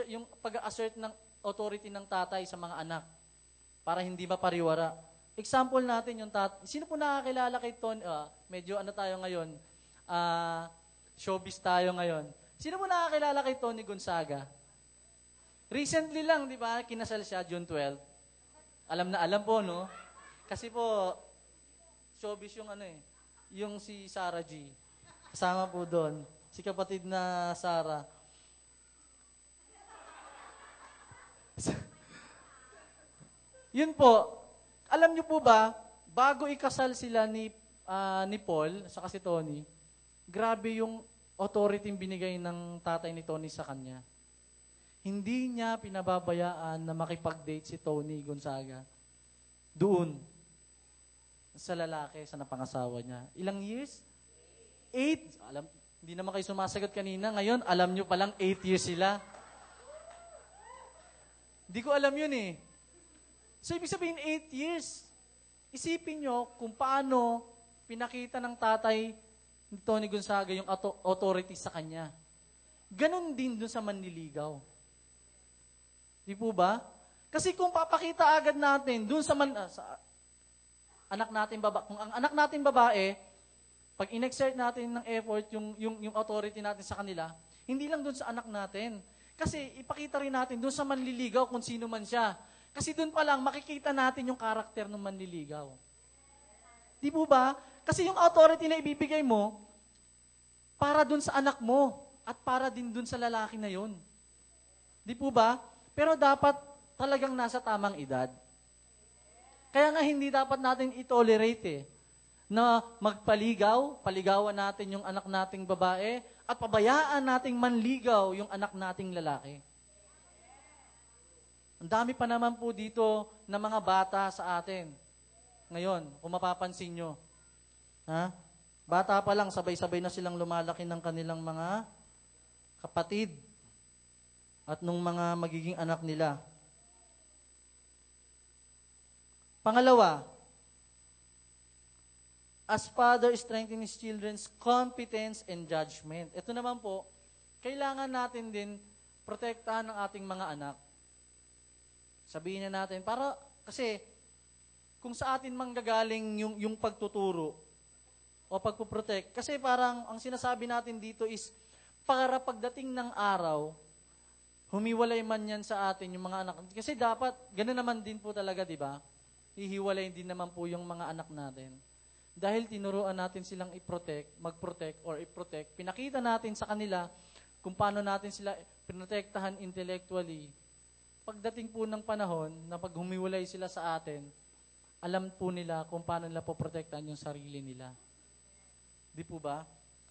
yung pag-assert ng authority ng tatay sa mga anak para hindi mapariwara. Example natin yung sino po nakakilala kay Tony? Medyo tayo ngayon, showbiz tayo ngayon. Sino po nakakilala kay Tony Gonzaga? Recently lang, di ba, kinasal siya, June 12. Alam po, no? Kasi po, showbiz yung yung si Sarah G. Kasama po doon. Si kapatid na Sarah. Yun po, alam niyo po ba, bago ikasal sila ni Paul, saka si Tony, grabe yung authority binigay ng tatay ni Tony sa kanya. Hindi niya pinababayaan na makipag-date si Tony Gonzaga. Doon. Sa lalaki, sa napangasawa niya. Ilang years? 8. Hindi naman kayo sumasagot kanina. Ngayon, alam niyo palang 8 years sila. Hindi ko alam yun eh. So, ibig sabihin, 8 years. Isipin nyo kung paano pinakita ng tatay ni Tony Gonzaga yung authority sa kanya. Ganon din dun sa manliligaw. Di po ba? Kasi kung papakita agad natin dun sa anak natin babae, kung ang anak natin babae, pag in-exert natin ng effort yung authority natin sa kanila, hindi lang dun sa anak natin. Kasi ipakita rin natin dun sa manliligaw kung sino man siya. Kasi doon pa lang, makikita natin yung karakter ng manliligaw. Di po ba? Kasi yung authority na ibibigay mo, para doon sa anak mo, at para din doon sa lalaki na yon. Di po ba? Pero dapat talagang nasa tamang edad. Kaya nga hindi dapat natin itolerate na paligawan natin yung anak nating babae, at pabayaan nating manligaw yung anak nating lalaki. Ang dami pa naman po dito na mga bata sa atin. Ngayon, kung mapapansin nyo, bata pa lang, sabay-sabay na silang lumalaki ng kanilang mga kapatid at nung mga magiging anak nila. Pangalawa, as father strengthens his children's competence and judgment. Ito naman po, kailangan natin din protektahan ng ating mga anak. Sabihin na natin, kasi kung sa atin manggagaling yung pagtuturo o pagpuprotect, kasi parang ang sinasabi natin dito is, para pagdating ng araw, humiwalay man yan sa atin yung mga anak. Kasi dapat, gano'n naman din po talaga, di ba? Hihiwalay din naman po yung mga anak natin. Dahil tinuruan natin silang mag-protect, pinakita natin sa kanila kung paano natin sila pinotektahan intellectually. Pagdating po ng panahon na pag humiwalay sila sa atin, alam po nila kung paano nila poprotektahan yung sarili nila. Di po ba?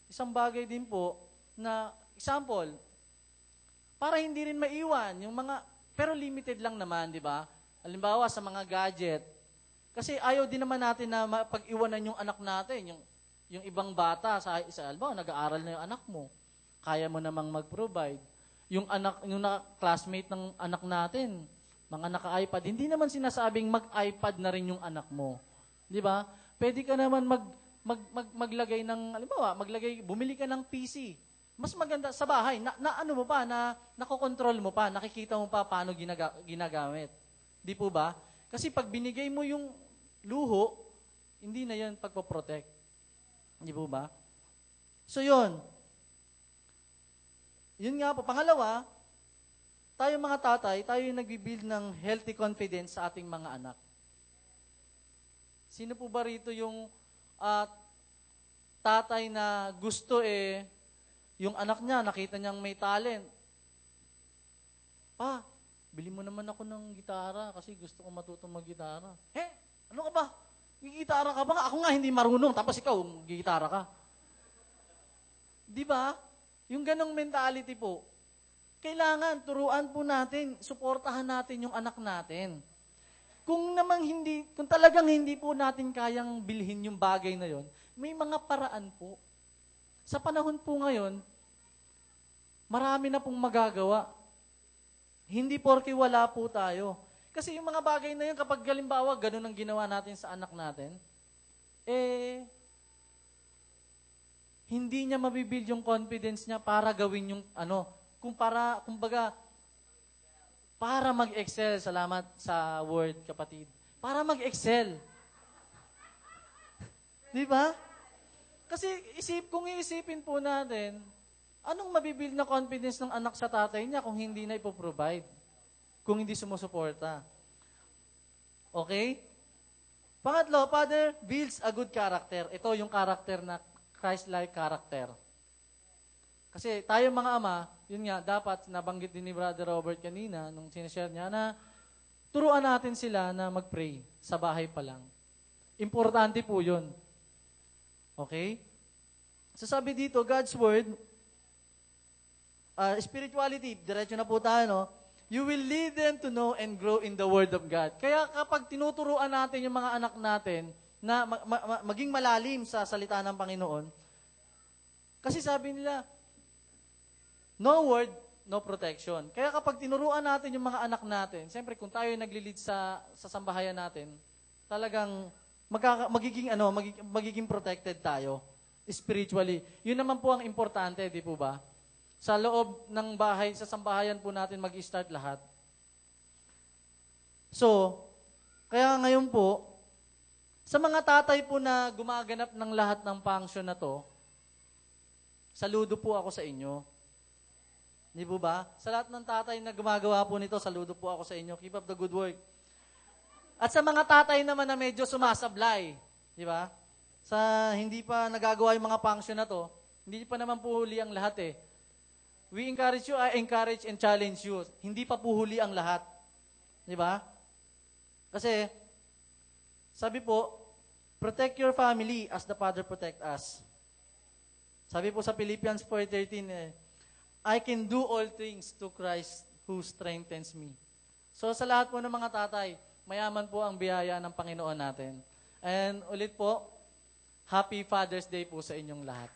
Isang bagay din po na, example, para hindi rin maiwan yung mga, pero limited lang naman, di ba? Halimbawa sa mga gadget. Kasi ayaw din naman natin na pag-iwanan yung anak natin, yung ibang bata, halimbawa, nag-aaral na yung anak mo. Kaya mo namang mag-provide. Yung classmate ng anak natin, mga naka-iPad, hindi naman sinasabing mag-iPad na rin yung anak mo. Di ba? Pwede ka naman maglagay ng, halimbawa, bumili ka ng PC. Mas maganda sa bahay, ano mo pa, nakokontrol mo pa, nakikita mo pa paano ginagamit. Di po ba? Kasi pag binigay mo yung luho, hindi na yan pagpaprotect. Di po ba? So yun. Yun nga po. Pangalawa, tayo mga tatay, tayo yung nagbibuild ng healthy confidence sa ating mga anak. Sino po ba rito yung tatay na gusto yung anak niya, nakita niyang may talent. Pa, bili mo naman ako ng gitara kasi gusto ko matutong mag-gitara. Ano ka ba? Gigitara ka ba? Ako nga hindi marunong, tapos ikaw, gigitara ka. Di ba? Yung ganong mentality po, kailangan, turuan po natin, suportahan natin yung anak natin. Kung talagang hindi po natin kayang bilhin yung bagay na yon, may mga paraan po. Sa panahon po ngayon, marami na pong magagawa. Hindi porke wala po tayo. Kasi yung mga bagay na yun, kapag halimbawa, ganun ang ginawa natin sa anak natin, hindi niya mabibuild yung confidence niya para gawin yung para mag-excel. Salamat sa word, kapatid. Para mag-excel. Di ba? Kasi kung iisipin po natin, anong mabibuild na confidence ng anak sa tatay niya kung hindi na ipoprovide? Kung hindi sumusuporta. Okay? Pangatlo, Father builds a good character. Ito yung character na Christ-like character. Kasi tayo mga ama, yun nga, dapat nabanggit din ni Brother Robert kanina, nung sinashare niya, na turuan natin sila na mag-pray sa bahay pa lang. Importante po yun. Okay? So sabi dito, God's Word, spirituality, diretso na po tayo, no? You will lead them to know and grow in the Word of God. Kaya kapag tinuturuan natin yung mga anak natin na maging malalim sa salita ng Panginoon, kasi sabi nila, no word, no protection. Kaya kapag tinuruan natin yung mga anak natin, siyempre kung tayo yung nagli-lead sa sambahayan natin, talagang magiging protected tayo spiritually. Yun naman po ang importante, di po ba? Sa loob ng bahay, sa sambahayan po natin mag-start lahat. So, kaya ngayon po, sa mga tatay po na gumaganap ng lahat ng function na to, saludo po ako sa inyo. Di po ba? Sa lahat ng tatay na gumagawa po nito, saludo po ako sa inyo. Keep up the good work. At sa mga tatay naman na medyo sumasablay, di ba? Sa hindi pa nagagawa yung mga function na to, hindi pa naman po huli ang lahat eh. We encourage you, I encourage and challenge you. Hindi pa po huli ang lahat. Di ba? Kasi, sabi po, protect your family as the Father protect us. Sabi po sa Philippians 4:13, I can do all things to Christ who strengthens me. So sa lahat po ng mga tatay, mayaman po ang biyaya ng Panginoon natin. And ulit po, Happy Father's Day po sa inyong lahat.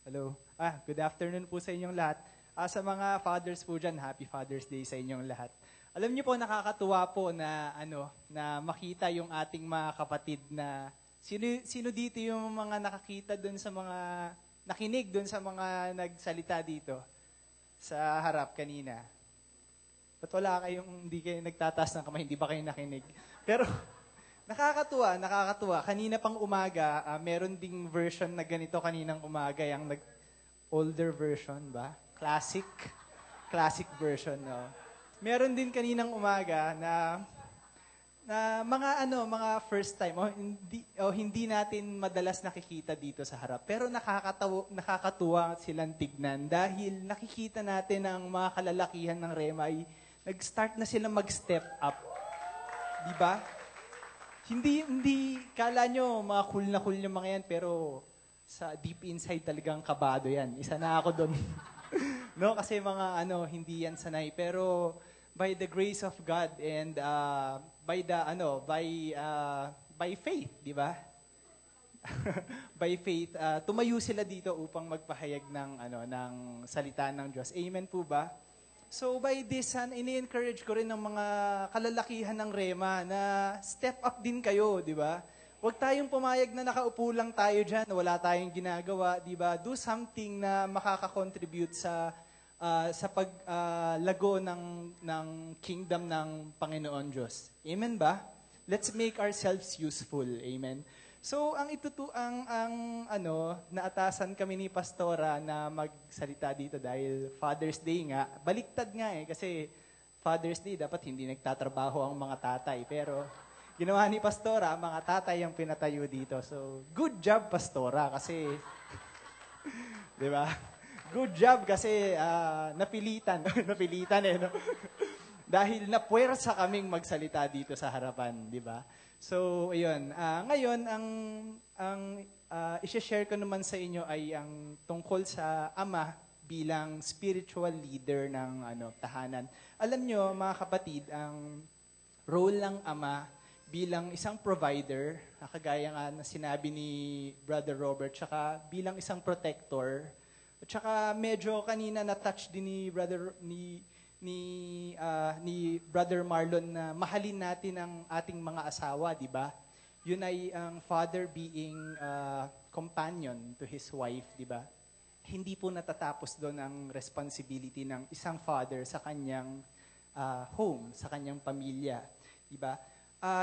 Hello. Good afternoon po sa inyong lahat. Sa mga fathers po dyan, Happy Father's Day sa inyong lahat. Alam niyo po, nakakatuwa po na na makita yung ating mga kapatid na sino dito yung mga nakakita doon sa mga nakinig doon sa mga nagsalita dito sa harap kanina. Ba't wala kayong hindi kayo nagtataas ng kamay, hindi ba kayo nakinig? Pero nakakatuwa. Kanina pang umaga, meron ding version na ganito kaninang umaga, yung older version ba? Classic version, no? Meron din kaninang umaga na mga first time hindi natin madalas nakikita dito sa harap. Pero nakakatuwa silang tignan dahil nakikita natin ang mga kalalakihan ng Remay, nag-start na sila mag-step up. Di ba? Hindi kala nyo mga cool yung mga yan, pero sa deep inside talagang kabado yan. Isa na ako doon. No, kasi mga hindi yan sanay. Pero by the grace of God and by faith, di ba? By faith, tumayo sila dito upang magpahayag ng salita ng Diyos. Amen po ba? So by this, ini-encourage ko rin ng mga kalalakihan ng Rema na step up din kayo, di ba? Huwag tayong pumayag na nakaupo lang tayo dyan, wala tayong ginagawa, di ba? Do something na makaka-contribute sa paglago ng kingdom ng Panginoon Diyos. Amen ba? Let's make ourselves useful. Amen. So, naatasan kami ni Pastora na magsalita dito dahil Father's Day nga. Baliktad nga kasi Father's Day dapat hindi nagtatrabaho ang mga tatay. Pero ginawa ni Pastora, ang mga tatay ang pinatayo dito. So, good job, Pastora, kasi, di ba? Good job kasi napilitan. Napilitan no? Dahil napuwersa kaming magsalita dito sa harapan, di ba? So, ayun. Ngayon, ang i-share ko naman sa inyo ay ang tungkol sa ama bilang spiritual leader ng tahanan. Alam nyo, mga kapatid, ang role ng ama bilang isang provider, kagaya nga na sinabi ni Brother Robert, tsaka bilang isang protector, at tsaka medyo kanina na-touch din ni Brother Marlon na mahalin natin ang ating mga asawa, di ba? Yun ay ang father being companion to his wife, di ba? Hindi po natatapos doon ang responsibility ng isang father sa kanyang home, sa kanyang pamilya, di ba?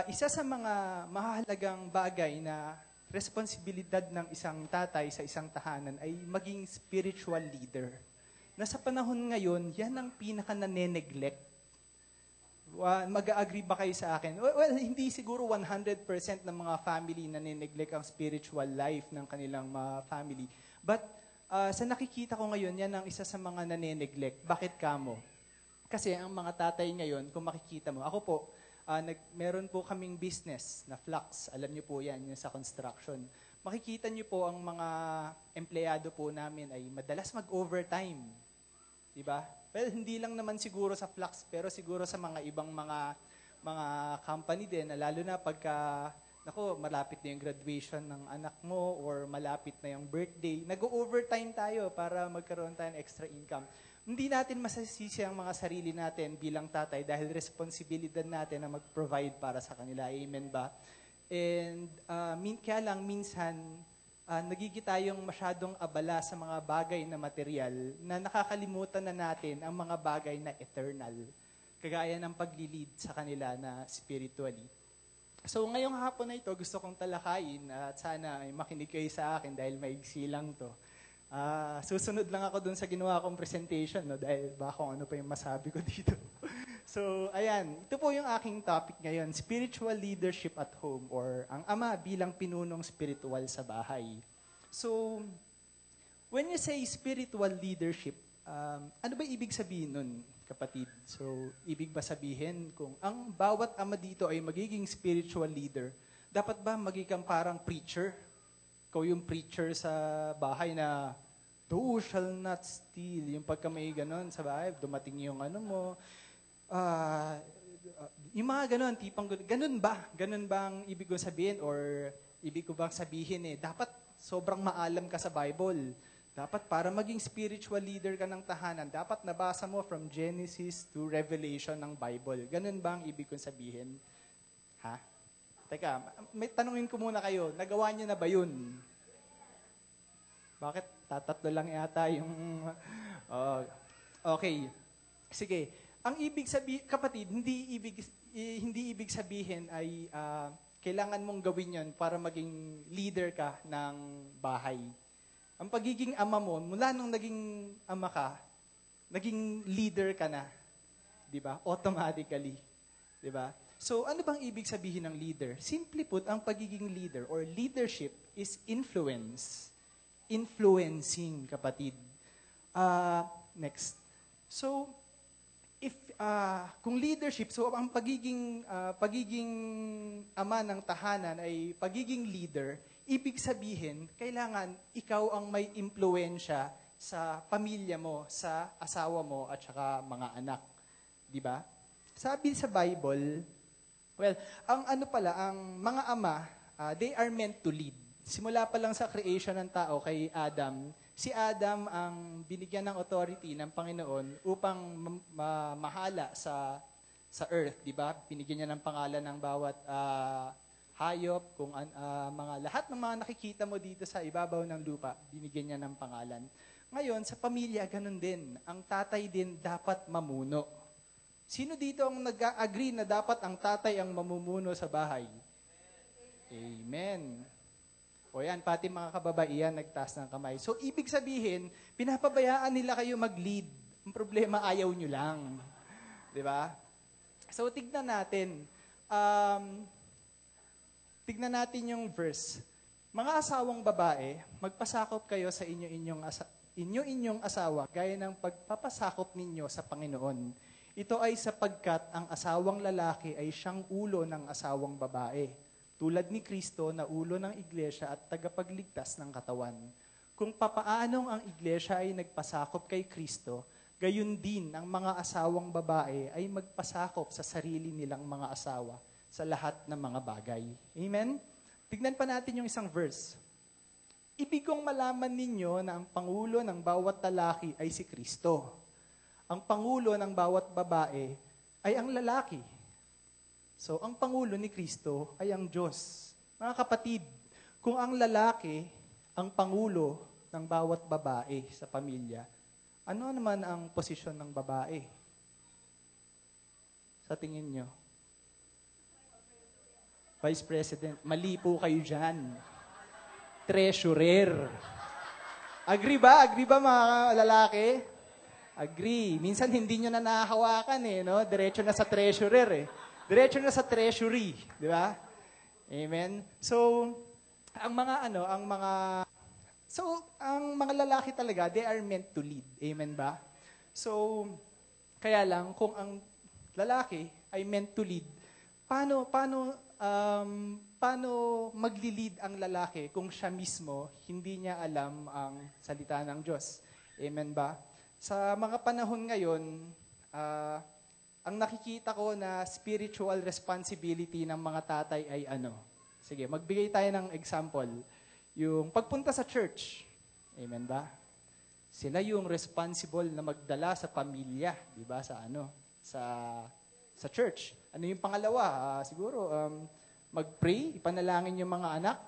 Isa sa mga mahalagang bagay na responsibilidad ng isang tatay sa isang tahanan ay maging spiritual leader. Na sa panahon ngayon, yan ang pinaka nane-neglect. Mag-agree ba kayo sa akin? Well, hindi siguro 100% ng mga family nane-neglect ang spiritual life ng kanilang mga family. But sa nakikita ko ngayon, yan ang isa sa mga nane-neglect. Bakit kamo? Kasi ang mga tatay ngayon, kung makikita mo, ako po, meron po kaming business na Flux. Alam niyo po yan, yung sa construction. Makikita niyo po ang mga empleyado po namin ay madalas mag-overtime. Diba? Well, hindi lang naman siguro sa Flux, pero siguro sa mga ibang mga company din, na lalo na pagka, malapit na yung graduation ng anak mo or malapit na yung birthday, nag-overtime tayo para magkaroon tayo ng extra income. Hindi natin masasisi ang mga sarili natin bilang tatay dahil responsibilidad natin na mag-provide para sa kanila. Amen ba? And kaya lang minsan, nagiging tayong masyadong abala sa mga bagay na material na nakakalimutan na natin ang mga bagay na eternal. Kagaya ng paglilid sa kanila na spiritually. So ngayong hapon na ito, gusto kong talakayin at sana ay makinig kayo sa akin dahil maigsi lang to. Susunod lang ako dun sa ginawa kong presentation, no, dahil baka kung ano pa yung masabi ko dito. So, ayan. Ito po yung aking topic ngayon, spiritual leadership at home or ang ama bilang pinunong spiritual sa bahay. So, when you say spiritual leadership, ano ba ibig sabihin nun, kapatid? So, ibig ba sabihin kung ang bawat ama dito ay magiging spiritual leader, dapat ba magiging parang preacher? Ikaw yung preacher sa bahay na, thou shall not steal. Yung pagka may ganon sa bahay, dumating yung mo, yung mga ganon, tipang ganon ba? Ganon ba ang ibig ko sabihin? Or ibig ko bang sabihin dapat sobrang maalam ka sa Bible. Dapat para maging spiritual leader ka ng tahanan, dapat nabasa mo from Genesis to Revelation ng Bible. Ganon ba ang ibig ko sabihin? Ha? Teka, may tanungin ko muna kayo, nagawa niyo na ba yun? Bakit? Tatatlo lang yata yung... okay. Sige. Ang ibig sabihin, kapatid, hindi ibig sabihin ay kailangan mong gawin yon para maging leader ka ng bahay. Ang pagiging ama mo, mula nung naging ama ka, naging leader ka na. Di ba? Automatically. Di ba? So, ano bang ibig sabihin ng leader? Simply put, ang pagiging leader or leadership is influence. Influencing, kapatid. Next. So, kung leadership, so ang pagiging ama ng tahanan ay pagiging leader, ibig sabihin, kailangan ikaw ang may impluensya sa pamilya mo, sa asawa mo, at saka mga anak. Di ba? Sabi sa Bible, well, ang mga ama, they are meant to lead. Simula pa lang sa creation ng tao kay Adam, si Adam ang binigyan ng authority ng Panginoon upang mahala sa earth, di ba? Binigyan niya ng pangalan ng bawat hayop, lahat ng mga nakikita mo dito sa ibabaw ng lupa, binigyan niya ng pangalan. Ngayon, sa pamilya, ganun din. Ang tatay din dapat mamuno. Sino dito ang nag-agree na dapat ang tatay ang mamumuno sa bahay? Amen. O yan, pati mga kababaihan nagtaas ng kamay. So, ibig sabihin, pinapabayaan nila kayo mag-lead. Ang problema, ayaw nyo lang. Di ba? So, tignan natin. Tignan natin yung verse. Mga asawang babae, magpasakop kayo sa inyong asawa gaya ng pagpapasakop ninyo sa Panginoon. Ito ay sapagkat ang asawang lalaki ay siyang ulo ng asawang babae, tulad ni Kristo na ulo ng iglesia at tagapagligtas ng katawan. Kung papaanong ang iglesia ay nagpasakop kay Kristo, gayon din ang mga asawang babae ay magpasakop sa sarili nilang mga asawa sa lahat ng mga bagay. Amen? Tignan pa natin yung isang verse. Ibig kong malaman ninyo na ang pangulo ng bawat lalaki ay si Kristo. Ang pangulo ng bawat babae ay ang lalaki. So, ang pangulo ni Kristo ay ang Diyos. Mga kapatid, kung ang lalaki ang pangulo ng bawat babae sa pamilya, ano naman ang posisyon ng babae? Sa tingin nyo? Vice President, mali po kayo dyan. Treasurer. Agree ba? Agree ba mga lalaki? Agree. Minsan hindi nyo na nahahawakan no? Diretso na sa treasurer Diretso na sa treasury, di ba? Amen. So, ang mga lalaki talaga, they are meant to lead. Amen ba? So, kaya lang kung ang lalaki ay meant to lead, paano magli-lead ang lalaki kung siya mismo hindi niya alam ang salita ng Diyos? Amen ba? Sa mga panahon ngayon, ang nakikita ko na spiritual responsibility ng mga tatay ay ano? Sige, magbigay tayo ng example. Yung pagpunta sa church. Amen ba? Sila yung responsible na magdala sa pamilya, di ba? Sa church. Ano yung pangalawa? Siguro, mag-pray, ipanalangin yung mga anak.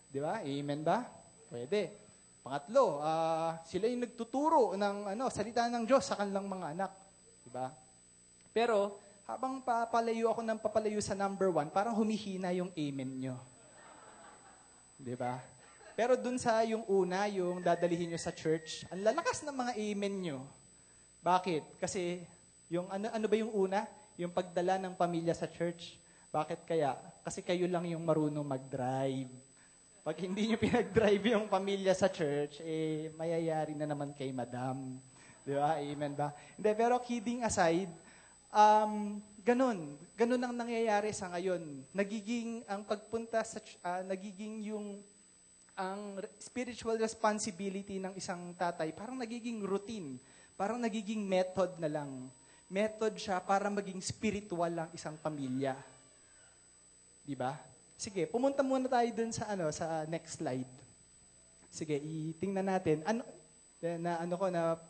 Di ba? Amen ba? Pwede. Pangatlo, sila yung nagtuturo ng salita ng Diyos sa kanilang mga anak. Di ba? Pero, habang papalayo sa number 1, parang humihina yung amen nyo. Di ba? Pero dun sa yung una, yung dadalihin nyo sa church, ang lalakas ng mga amen nyo. Bakit? Kasi, yung ano ba yung una? Yung pagdala ng pamilya sa church. Bakit kaya? Kasi kayo lang yung marunong mag-drive. Pag hindi nyo pinag-drive yung pamilya sa church, mayayari na naman kay madam. Di ba? Amen ba? Hindi, pero kidding aside, ganun ang nangyayari sa ngayon. Ang pagpunta sa ang spiritual responsibility ng isang tatay, parang nagiging routine, parang nagiging method na lang. Method siya para maging spiritual lang isang pamilya. Di ba? Sige, pumunta muna tayo dun sa next slide. Sige, itingnan natin.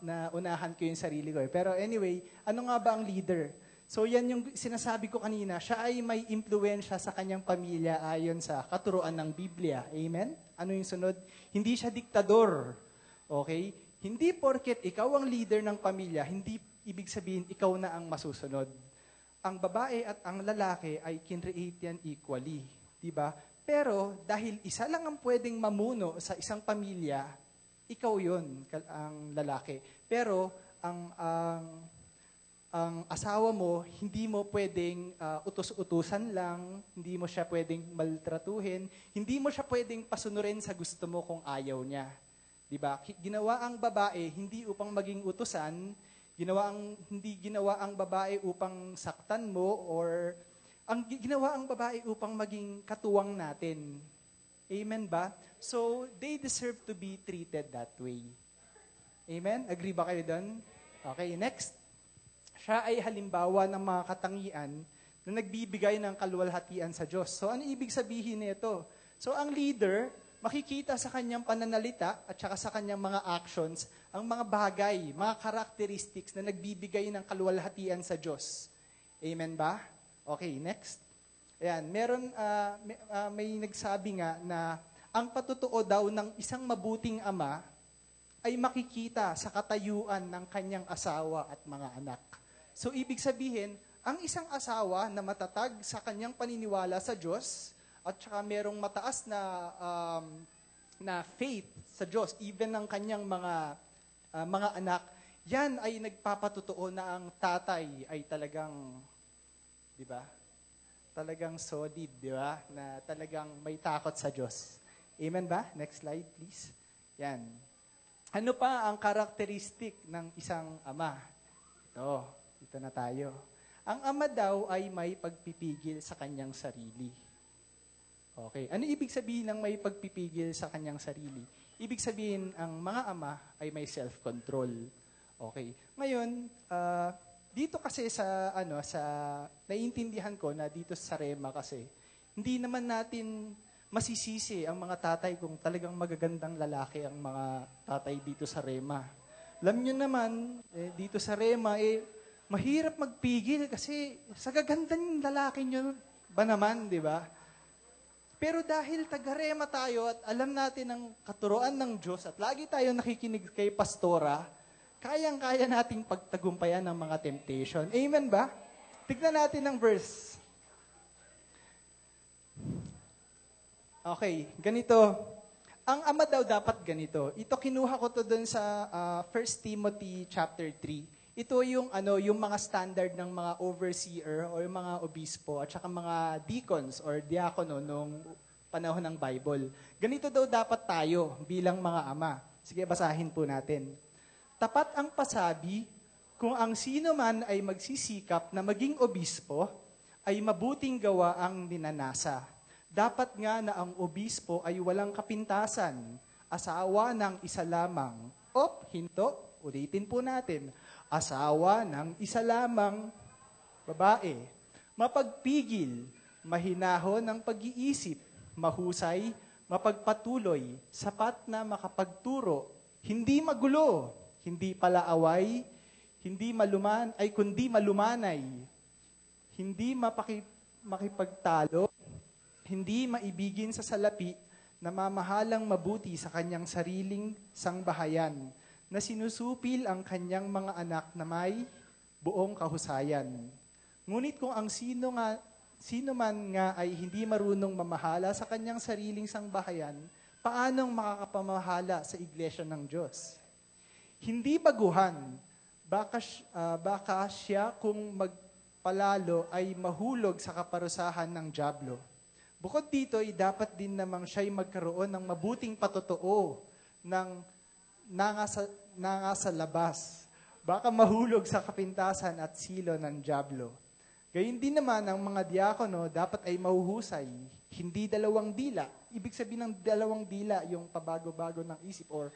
Naunahan ko yung sarili ko. Pero anyway, ano nga ba ang leader? So yan yung sinasabi ko kanina, siya ay may impluwensya sa kanyang pamilya ayon sa katuruan ng Biblia. Amen? Ano yung sunod? Hindi siya diktador. Okay? Hindi porket ikaw ang leader ng pamilya, hindi ibig sabihin ikaw na ang masusunod. Ang babae at ang lalaki ay kinreate yan equally. Diba? Pero dahil isa lang ang pwedeng mamuno sa isang pamilya, ikaw yon ang lalaki. Pero ang asawa mo, hindi mo pwedeng utos-utusan lang, hindi mo siya pwedeng maltratuhin, hindi mo siya pwedeng pasunurin sa gusto mo kung ayaw niya. Diba? Ginawa ang babae hindi upang maging utusan, hindi ginawa ang babae upang saktan mo, or ginawa ang babae upang maging katuwang natin. Amen ba? So, they deserve to be treated that way. Amen? Agree ba kayo doon? Okay, next. Siya ay halimbawa ng mga katangian na nagbibigay ng kaluwalhatian sa Diyos. So, ano ibig sabihin nito? So, ang leader, makikita sa kanyang pananalita at saka sa kanyang mga actions, ang mga bagay, mga characteristics na nagbibigay ng kaluwalhatian sa Diyos. Amen ba? Okay, next. Ayan, may nagsabi nga na ang patutuo daw ng isang mabuting ama ay makikita sa katayuan ng kanyang asawa at mga anak. So, ibig sabihin, ang isang asawa na matatag sa kanyang paniniwala sa Diyos at saka merong mataas na faith sa Diyos, even ng kanyang mga anak, yan ay nagpapatutuo na ang tatay ay talagang, di ba? Talagang solid, di ba? Na talagang may takot sa Diyos. Amen ba? Next slide, please. Yan. Ano pa ang karakteristik ng isang ama? Ito na tayo. Ang ama daw ay may pagpipigil sa kanyang sarili. Okay. Ano ibig sabihin ng may pagpipigil sa kanyang sarili? Ibig sabihin, ang mga ama ay may self-control. Okay. Ngayon, dito kasi naiintindihan ko na dito sa Rema kasi, hindi naman natin masisisi ang mga tatay kung talagang magagandang lalaki ang mga tatay dito sa Rema. Alam nyo naman, dito sa Rema, mahirap magpigil kasi sa gagandang lalaki nyo ba naman, di ba? Pero dahil taga-Rema tayo at alam natin ang katuroan ng Diyos at lagi tayo nakikinig kay Pastora, kayang-kaya nating pagtagumpayan ng mga temptation. Amen ba? Tignan natin ang verse. Okay, ganito. Ang ama daw dapat ganito. Ito kinuha ko to dun sa 1 Timothy chapter 3. Ito yung mga standard ng mga overseer o yung mga obispo at saka mga deacons or diakono nung panahon ng Bible. Ganito daw dapat tayo bilang mga ama. Sige, basahin po natin. Tapat ang pasabi kung ang sino man ay magsisikap na maging obispo ay mabuting gawa ang ninanasa. Dapat nga na ang obispo ay walang kapintasan, asawa ng isa lamang. Hinto, ulitin po natin. Asawa ng isa lamang babae, mapagpigil, mahinahon ng pag-iisip, mahusay, mapagpatuloy, sapat na makapagturo, hindi magulo, hindi palaaway, kundi malumanay, hindi makipagtalo, hindi maibigin sa salapi, namamahalang mabuti sa kanyang sariling sangbahayan, na sinusupil ang kanyang mga anak na may buong kahusayan. Ngunit kung ang sino man nga ay hindi marunong mamahala sa kanyang sariling sangbahayan, paanong makakapamahala sa iglesia ng Diyos? Hindi baguhan, baka siya kung magpalalo ay mahulog sa kaparusahan ng dyablo. Bukod dito, dapat din namang siya'y magkaroon ng mabuting patotoo ng nanga sa labas. Baka mahulog sa kapintasan at silo ng dyablo. Gayun din naman ang mga diakono dapat ay mahuhusay, hindi dalawang dila. Ibig sabihin ng dalawang dila yung pabago-bago ng isip or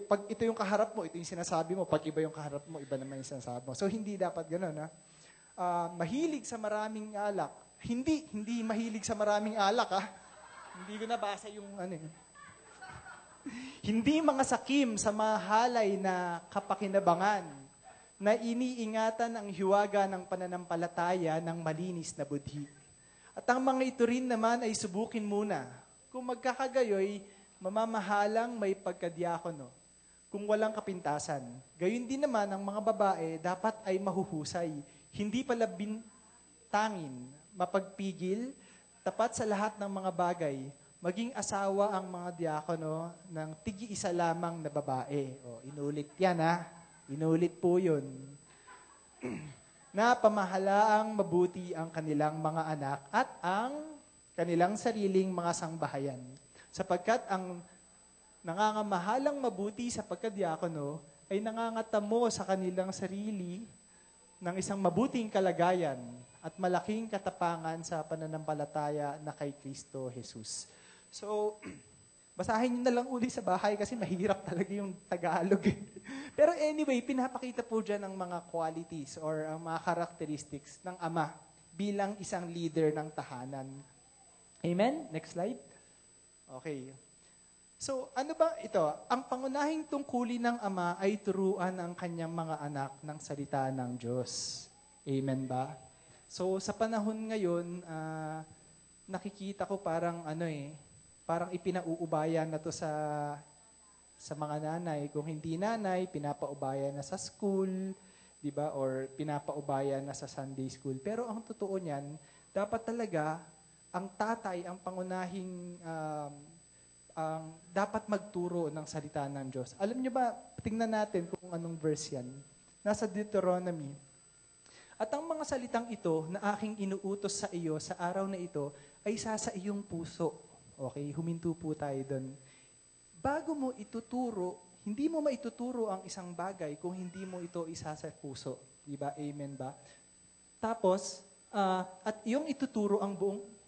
pag ito yung kaharap mo, ito yung sinasabi mo, pag iba yung kaharap mo, iba naman yung sinasabi mo. So hindi dapat gano'n. Mahilig sa maraming alak. Hindi mahilig sa maraming alak. Hindi ko nabasa yung Hindi mga sakim sa mahalay na kapakinabangan na iniingatan ang hiwaga ng pananampalataya ng malinis na budhi. At ang mga ito rin naman ay subukin muna. Kung magkakagayoy, mamamahalang may pagkadiakono. Kung walang kapintasan. Gayon din naman ang mga babae dapat ay mahuhusay. Hindi pala bintangin, mapagpigil, tapat sa lahat ng mga bagay, maging asawa ang mga diakono ng tigi-isa lamang na babae. Inulit yan Inulit po yun. Na pamahalaang mabuti ang kanilang mga anak at ang kanilang sariling mga sangbahayan. Sapagkat ang nangangamahalang mabuti sa pagkadiakono ay nangangatamo sa kanilang sarili ng isang mabuting kalagayan at malaking katapangan sa pananampalataya na kay Kristo Jesus. So, Basahin nyo na lang uli sa bahay kasi mahirap talaga yung Tagalog. Pero anyway, pinapakita po dyan ang mga qualities or ang mga characteristics ng ama bilang isang leader ng tahanan. Amen? Next slide. Okay. So, ano ba ito? Ang pangunahing tungkulin ng ama ay turuan ang kanyang mga anak ng salita ng Diyos. Amen ba? So, sa panahon ngayon, nakikita ko parang parang ipinauubayan na to sa mga nanay. Kung hindi nanay, pinapaubayan na sa school, di ba? Or pinapaubayan na sa Sunday school. Pero ang totoo niyan, dapat talaga ang tatay, ang pangunahing ang dapat magturo ng salita ng Diyos. Alam niyo ba, tingnan natin kung anong verse yan. Nasa Deuteronomy. At ang mga salitang ito na aking inuutos sa iyo sa araw na ito ay isa sa iyong puso. Okay, huminto po tayo doon. Bago mo ituturo, hindi mo maituturo ang isang bagay kung hindi mo ito isa sa puso. Diba? Amen ba? Tapos, at iyong ituturo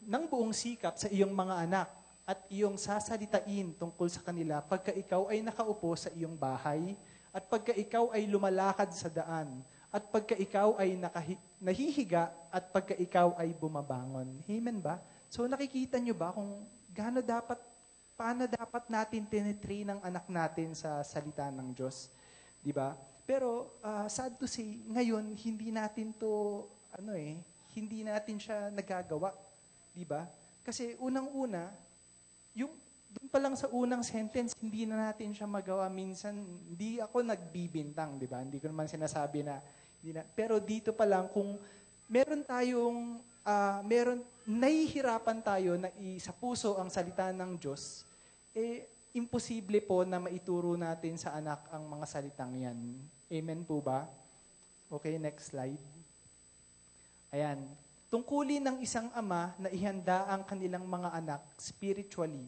ng buong sikap sa iyong mga anak at iyong sasalitain tungkol sa kanila pagka ikaw ay nakaupo sa iyong bahay at pagka ikaw ay lumalakad sa daan at pagka ikaw ay nahihiga at pagka ikaw ay bumabangon. Amen ba? So nakikita nyo ba kung paano dapat natin tinitrain ang anak natin sa salita ng Diyos? Diba? Pero sad to say, ngayon hindi natin to hindi natin siya nagagawa. Diba? Kasi unang-una, doon pa lang sa unang sentence, hindi na natin siya magawa. Minsan, hindi ako nagbibintang, di ba? Hindi ko naman sinasabi na, pero dito pa lang, kung meron tayong, nahihirapan tayo na sa puso ang salita ng Diyos, imposible po na maituro natin sa anak ang mga salitang yan. Amen po ba? Okay, next slide. Ayan. Tungkulin ng isang ama na ihanda ang kanilang mga anak spiritually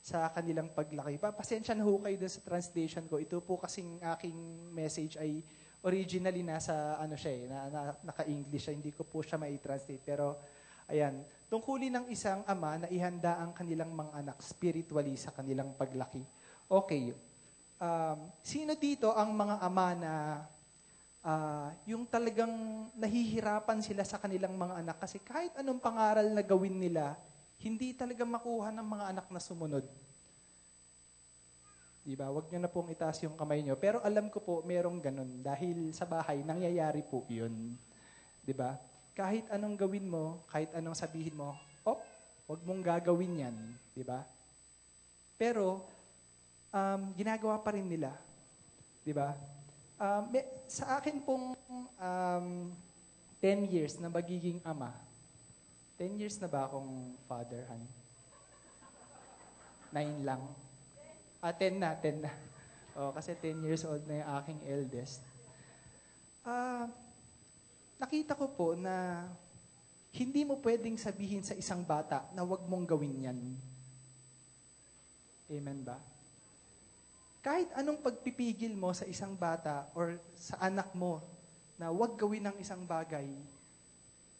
sa kanilang paglaki. Pasensya na ho kayo dun sa translation ko. Ito po kasing aking message ay originally nasa naka-English. Hindi ko po siya mai-translate. Pero ayan, tungkulin ng isang ama na ihanda ang kanilang mga anak spiritually sa kanilang paglaki. Okay. Sino dito ang mga ama na yung talagang nahihirapan sila sa kanilang mga anak kasi kahit anong pangaral na gawin nila, hindi talaga makuha ng mga anak na sumunod. Diba? Huwag nyo na pong itaas yung kamay nyo. Pero alam ko po, merong ganun. Dahil sa bahay, nangyayari po yun. Diba? Kahit anong gawin mo, kahit anong sabihin mo, huwag mong gagawin yan. Diba? Pero, ginagawa pa rin nila. Diba? Sa akin pong 10 years na magiging ama, 10 years na ba akong father, Han? 9 lang. 10 na. Kasi 10 years old na yung aking eldest. Nakita ko po na hindi mo pwedeng sabihin sa isang bata na huwag mong gawin yan. Amen ba? Kahit anong pagpipigil mo sa isang bata or sa anak mo na huwag gawin ng isang bagay,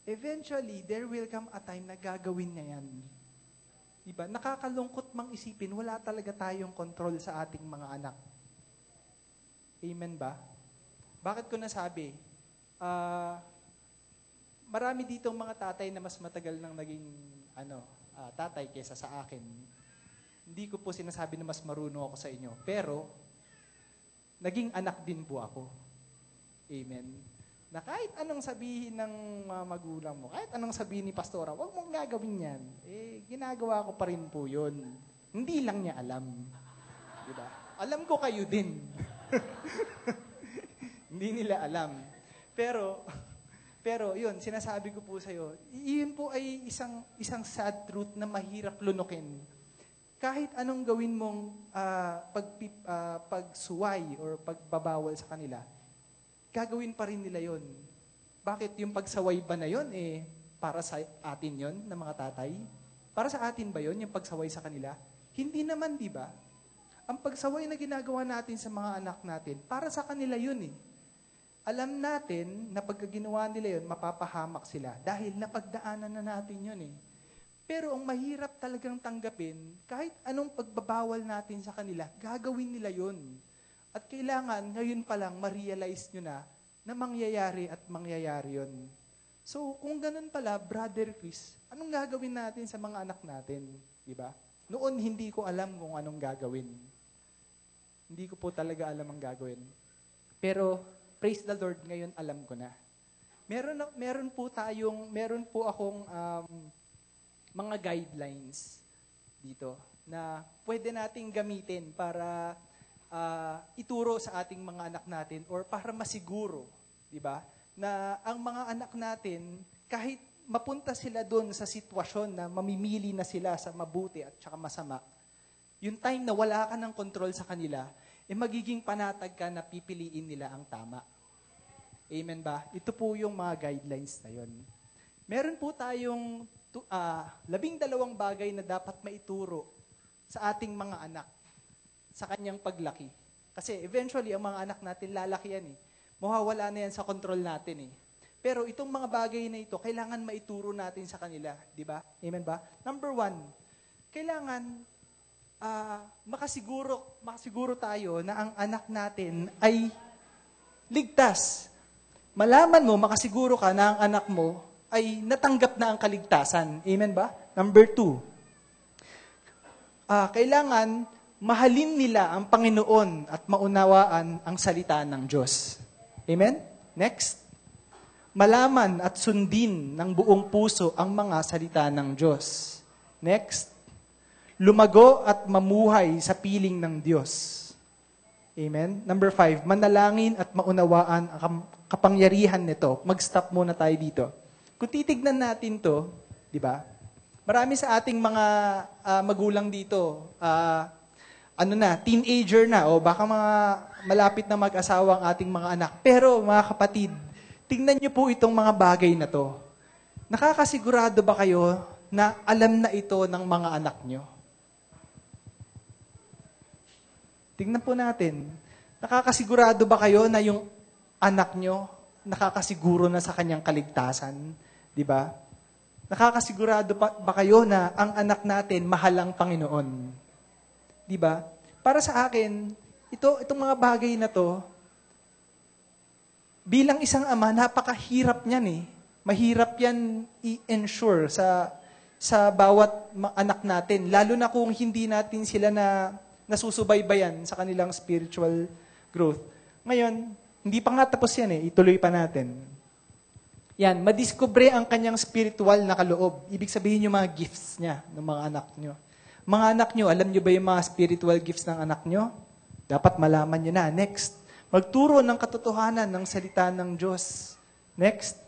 eventually, there will come a time na gagawin niya yan. Diba? Nakakalungkot mang isipin, wala talaga tayong control sa ating mga anak. Amen ba? Bakit ko nasabi? Marami ditong mga tatay na mas matagal nang naging tatay kaysa sa akin. Hindi ko po sinasabi na mas marunong ako sa inyo. Pero, naging anak din po ako. Amen. Na kahit anong sabihin ng mga magulang mo, kahit anong sabihin ni pastora, huwag mong gagawin yan. Ginagawa ko pa rin po yun. Hindi lang niya alam. Diba? Alam ko kayo din. Hindi nila alam. Pero yun, sinasabi ko po sa'yo, yun po ay isang sad truth na mahirap lunukin. Kahit anong gawin mong pagsuway or pagbabawal sa kanila, gagawin pa rin nila yon. Bakit yung pagsaway ba na yon para sa atin yon na mga tatay? Para sa atin ba yon yung pagsaway sa kanila? Hindi naman, di ba? Ang pagsaway na ginagawa natin sa mga anak natin, para sa kanila yun . Alam natin na pagka ginawa nila yun, mapapahamak sila dahil napagdaanan na natin yun . Pero ang mahirap talagang tanggapin, kahit anong pagbabawal natin sa kanila, gagawin nila yun. At kailangan, ngayon pa lang, ma-realize nyo na mangyayari at mangyayari yun. So, kung ganun pala, Brother Chris, anong gagawin natin sa mga anak natin? Diba? Noon, hindi ko alam kung anong gagawin. Hindi ko po talaga alam ang gagawin. Pero, praise the Lord, ngayon alam ko na. Meron po akong mga guidelines dito na pwede nating gamitin para ituro sa ating mga anak natin or para masiguro, di ba, na ang mga anak natin, kahit mapunta sila doon sa sitwasyon na mamimili na sila sa mabuti at saka masama, yung time na wala ka ng control sa kanila, magiging panatag ka na pipiliin nila ang tama. Amen ba? Ito po yung mga guidelines na yun. Meron po tayong 12 bagay na dapat maituro sa ating mga anak sa kanyang paglaki. Kasi eventually, ang mga anak natin lalaki yan eh. Mawawala na yan sa control natin eh. Pero itong mga bagay na ito, kailangan maituro natin sa kanila. Di ba? Amen ba? Number 1, kailangan makasiguro tayo na ang anak natin ay ligtas. Malaman mo, makasiguro ka na ang anak mo ay natanggap na ang kaligtasan. Amen ba? Number 2, kailangan mahalin nila ang Panginoon at maunawaan ang salita ng Diyos. Amen? Next. Malaman at sundin ng buong puso ang mga salita ng Diyos. Next. Lumago at mamuhay sa piling ng Diyos. Amen? Number 5, manalangin at maunawaan ang kapangyarihan nito. Mag-stop muna tayo dito. Kung titignan natin to, di ba? Marami sa ating mga magulang dito, teenager na, o baka mga malapit na mag-asawa ang ating mga anak. Pero mga kapatid, tingnan niyo po itong mga bagay na to. Nakakasigurado ba kayo na alam na ito ng mga anak niyo? Tingnan po natin. Nakakasigurado ba kayo na yung anak niyo nakakasiguro na sa kanyang kaligtasan? Di ba? Nakakasigurado ba kayo na ang anak natin mahal ang Panginoon? Di ba? Para sa akin, itong mga bagay na to, bilang isang ama, napakahirap niyan eh. Mahirap yan i-ensure sa bawat anak natin. Lalo na kung hindi natin sila nasusubaybayan sa kanilang spiritual growth. Ngayon, hindi pa nga tapos yan eh. Ituloy pa natin. Yan, madiskubre ang kanyang spiritual na kaloob. Ibig sabihin yung mga gifts niya ng mga anak nyo. Mga anak nyo, alam nyo ba yung mga spiritual gifts ng anak nyo? Dapat malaman nyo na. Next, magturo ng katotohanan ng salita ng Diyos. Next,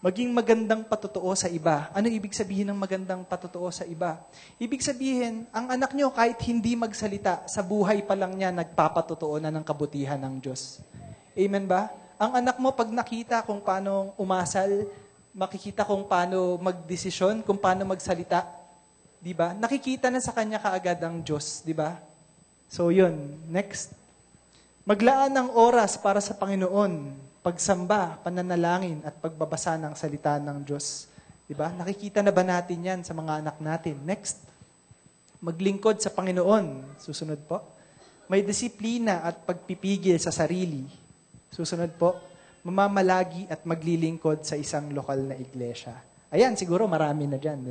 maging magandang patotoo sa iba. Ano ibig sabihin ng magandang patotoo sa iba? Ibig sabihin, ang anak nyo kahit hindi magsalita, sa buhay pa lang niya nagpapatotoo na ng kabutihan ng Diyos. Amen ba? Ang anak mo, pag nakita kung paano umasal, makikita kung paano magdesisyon, kung paano magsalita, di ba? Nakikita na sa kanya kaagad ang Diyos, di ba? So yun, next. Maglaan ng oras para sa Panginoon, pagsamba, pananalangin, at pagbabasa ng salita ng Diyos. Di ba? Nakikita na ba natin yan sa mga anak natin? Next. Maglingkod sa Panginoon. Susunod po. May disiplina at pagpipigil sa sarili. Susunod po, mamamalagi at maglilingkod sa isang lokal na iglesia. Ayan, siguro marami na dyan.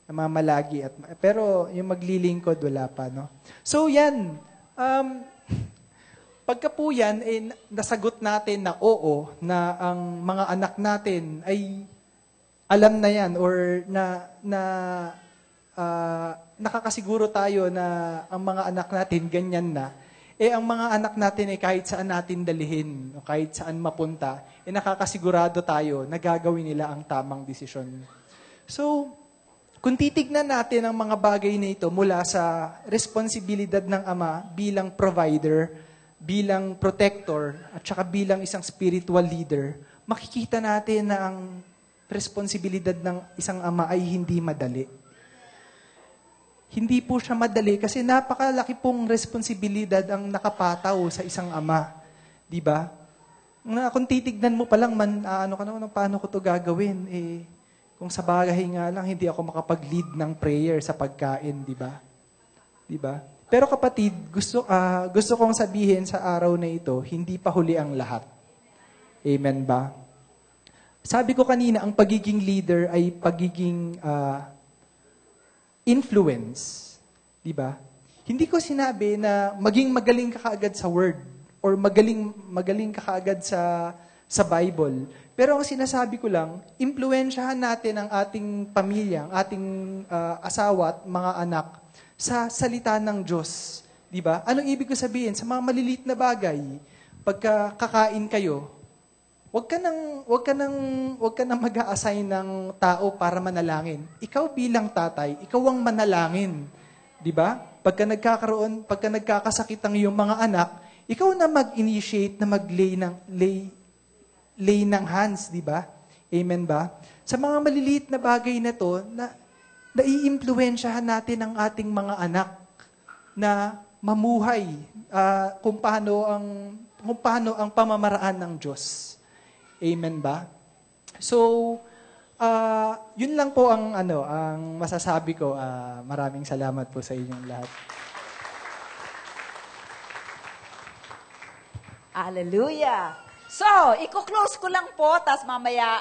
Mamamalagi pero yung maglilingkod, wala pa, no? So yan, pagka po yan, nasagot natin na oo, na ang mga anak natin ay alam na yan or nakakasiguro tayo na ang mga anak natin ganyan na. Ang mga anak natin kahit saan natin dalhin, kahit saan mapunta, nakakasigurado tayo na gagawin nila ang tamang desisyon. So, kung titignan natin ang mga bagay na ito mula sa responsibilidad ng ama bilang provider, bilang protector, at saka bilang isang spiritual leader, makikita natin na ang responsibilidad ng isang ama ay hindi madali. Hindi po siya madali kasi napakalaki pong responsibilidad ang nakapataw sa isang ama. Di ba? Kung titignan mo pa lang, paano ko to gagawin? Kung sa bagay nga lang, hindi ako makapag-lead ng prayer sa pagkain, di ba? Di ba? Pero kapatid, gusto kong sabihin sa araw na ito, hindi pa huli ang lahat. Amen ba? Sabi ko kanina, ang pagiging leader ay pagiging influence. Di ba? Hindi ko sinabi na maging magaling ka kaagad sa word or magaling ka kaagad sa Bible. Pero ang sinasabi ko lang, impluwensyahan natin ang ating pamilya, ang ating asawa at mga anak sa salita ng Diyos. Di ba? Anong ibig ko sabihin? Sa mga maliliit na bagay, pagka kakain kayo, wag ka nang mag-a-assign ng tao para manalangin. Ikaw bilang tatay, ikaw ang manalangin. Di ba? Pagka nagkakasakit ang iyong mga anak, ikaw na mag-initiate na lay ng hands, di ba? Amen ba? Sa mga maliliit na bagay na to, naiimpluwensyahan natin ang ating mga anak na mamuhay kung paano ang pamamaraan ng Diyos. Amen ba? So, yun lang po ang masasabi ko. Maraming salamat po sa inyong lahat. Hallelujah! So, i-close ko lang po, tas mamaya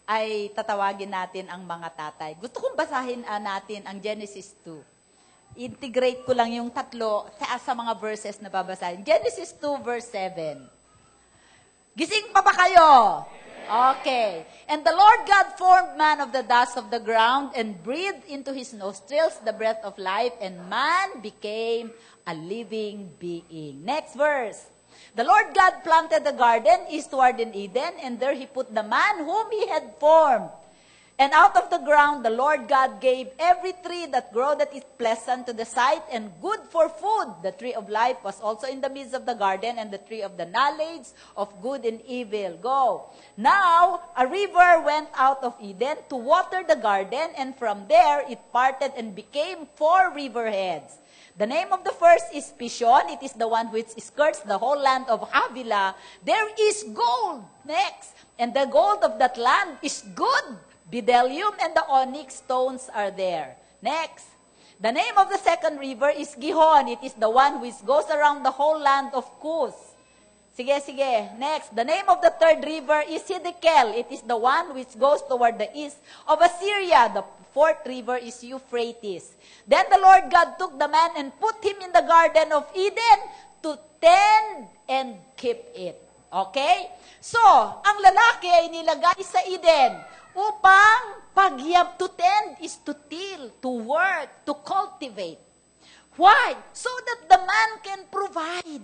ay tatawagin natin ang mga tatay. Gusto kong basahin natin ang Genesis 2. Integrate ko lang yung tatlo sa mga verses na babasahin. Genesis 2 verse 7. Gising pa ba kayo? Okay. And the Lord God formed man of the dust of the ground and breathed into his nostrils the breath of life, and man became a living being. Next verse. The Lord God planted the garden eastward in Eden, and there he put the man whom he had formed. And out of the ground the Lord God gave every tree that groweth that is pleasant to the sight and good for food. The tree of life was also in the midst of the garden, and the tree of the knowledge of good and evil. Go. Now a river went out of Eden to water the garden, and from there it parted and became 4 river heads. The name of the first is Pishon. It is the one which skirts the whole land of Havilah. There is gold. Next. And the gold of that land is good. Bdellium and the onyx stones are there. Next. The name of the second river is Gihon. It is the one which goes around the whole land of Cus. Sige. Next. The name of the third river is Hiddekel. It is the one which goes toward the east of Assyria. The fourth river is Euphrates. Then the Lord God took the man and put him in the Garden of Eden to tend and keep it. Okay? So, ang lalaki ay nilagay sa Eden upang to tend is to till, to work, to cultivate. Why? So that the man can provide.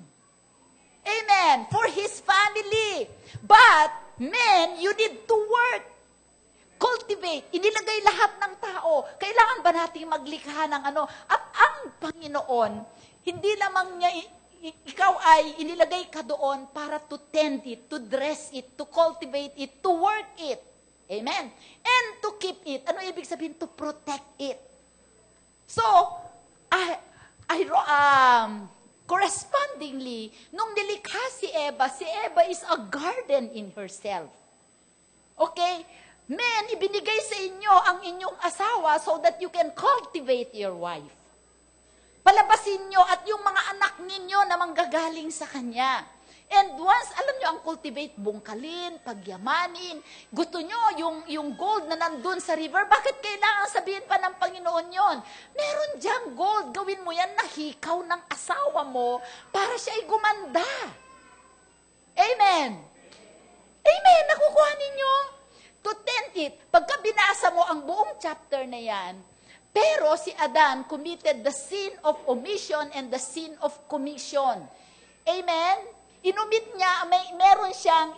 Amen. For his family. But, men, you need to work. Cultivate. Inilagay lahat ng tao. Kailangan ba nating maglikha ng ano? At ang Panginoon, hindi lamang niya, ikaw ay inilagay ka doon para to tend it, to dress it, to cultivate it, to work it. Amen. And to keep it. Ano ibig sabihin? To protect it. So, correspondingly, nung nilikha si Eva is a garden in herself. Okay? Men, ibinigay sa inyo ang inyong asawa so that you can cultivate your wife. Palabasin nyo at yung mga anak ninyo na manggagaling sa kanya. And once, alam nyo, ang cultivate, bungkalin, pagyamanin. Gusto nyo yung gold na nandun sa river, bakit kailangan sabihin pa ng Panginoon yon? Meron diyang gold, gawin mo yan na hikaw ng asawa mo para siya ay gumanda. Amen. Amen. Nakukuha ninyo? To tend it. Pagka binasa mo ang buong chapter na yan, pero si Adan committed the sin of omission and the sin of commission. Amen? Inumit niya, meron siyang,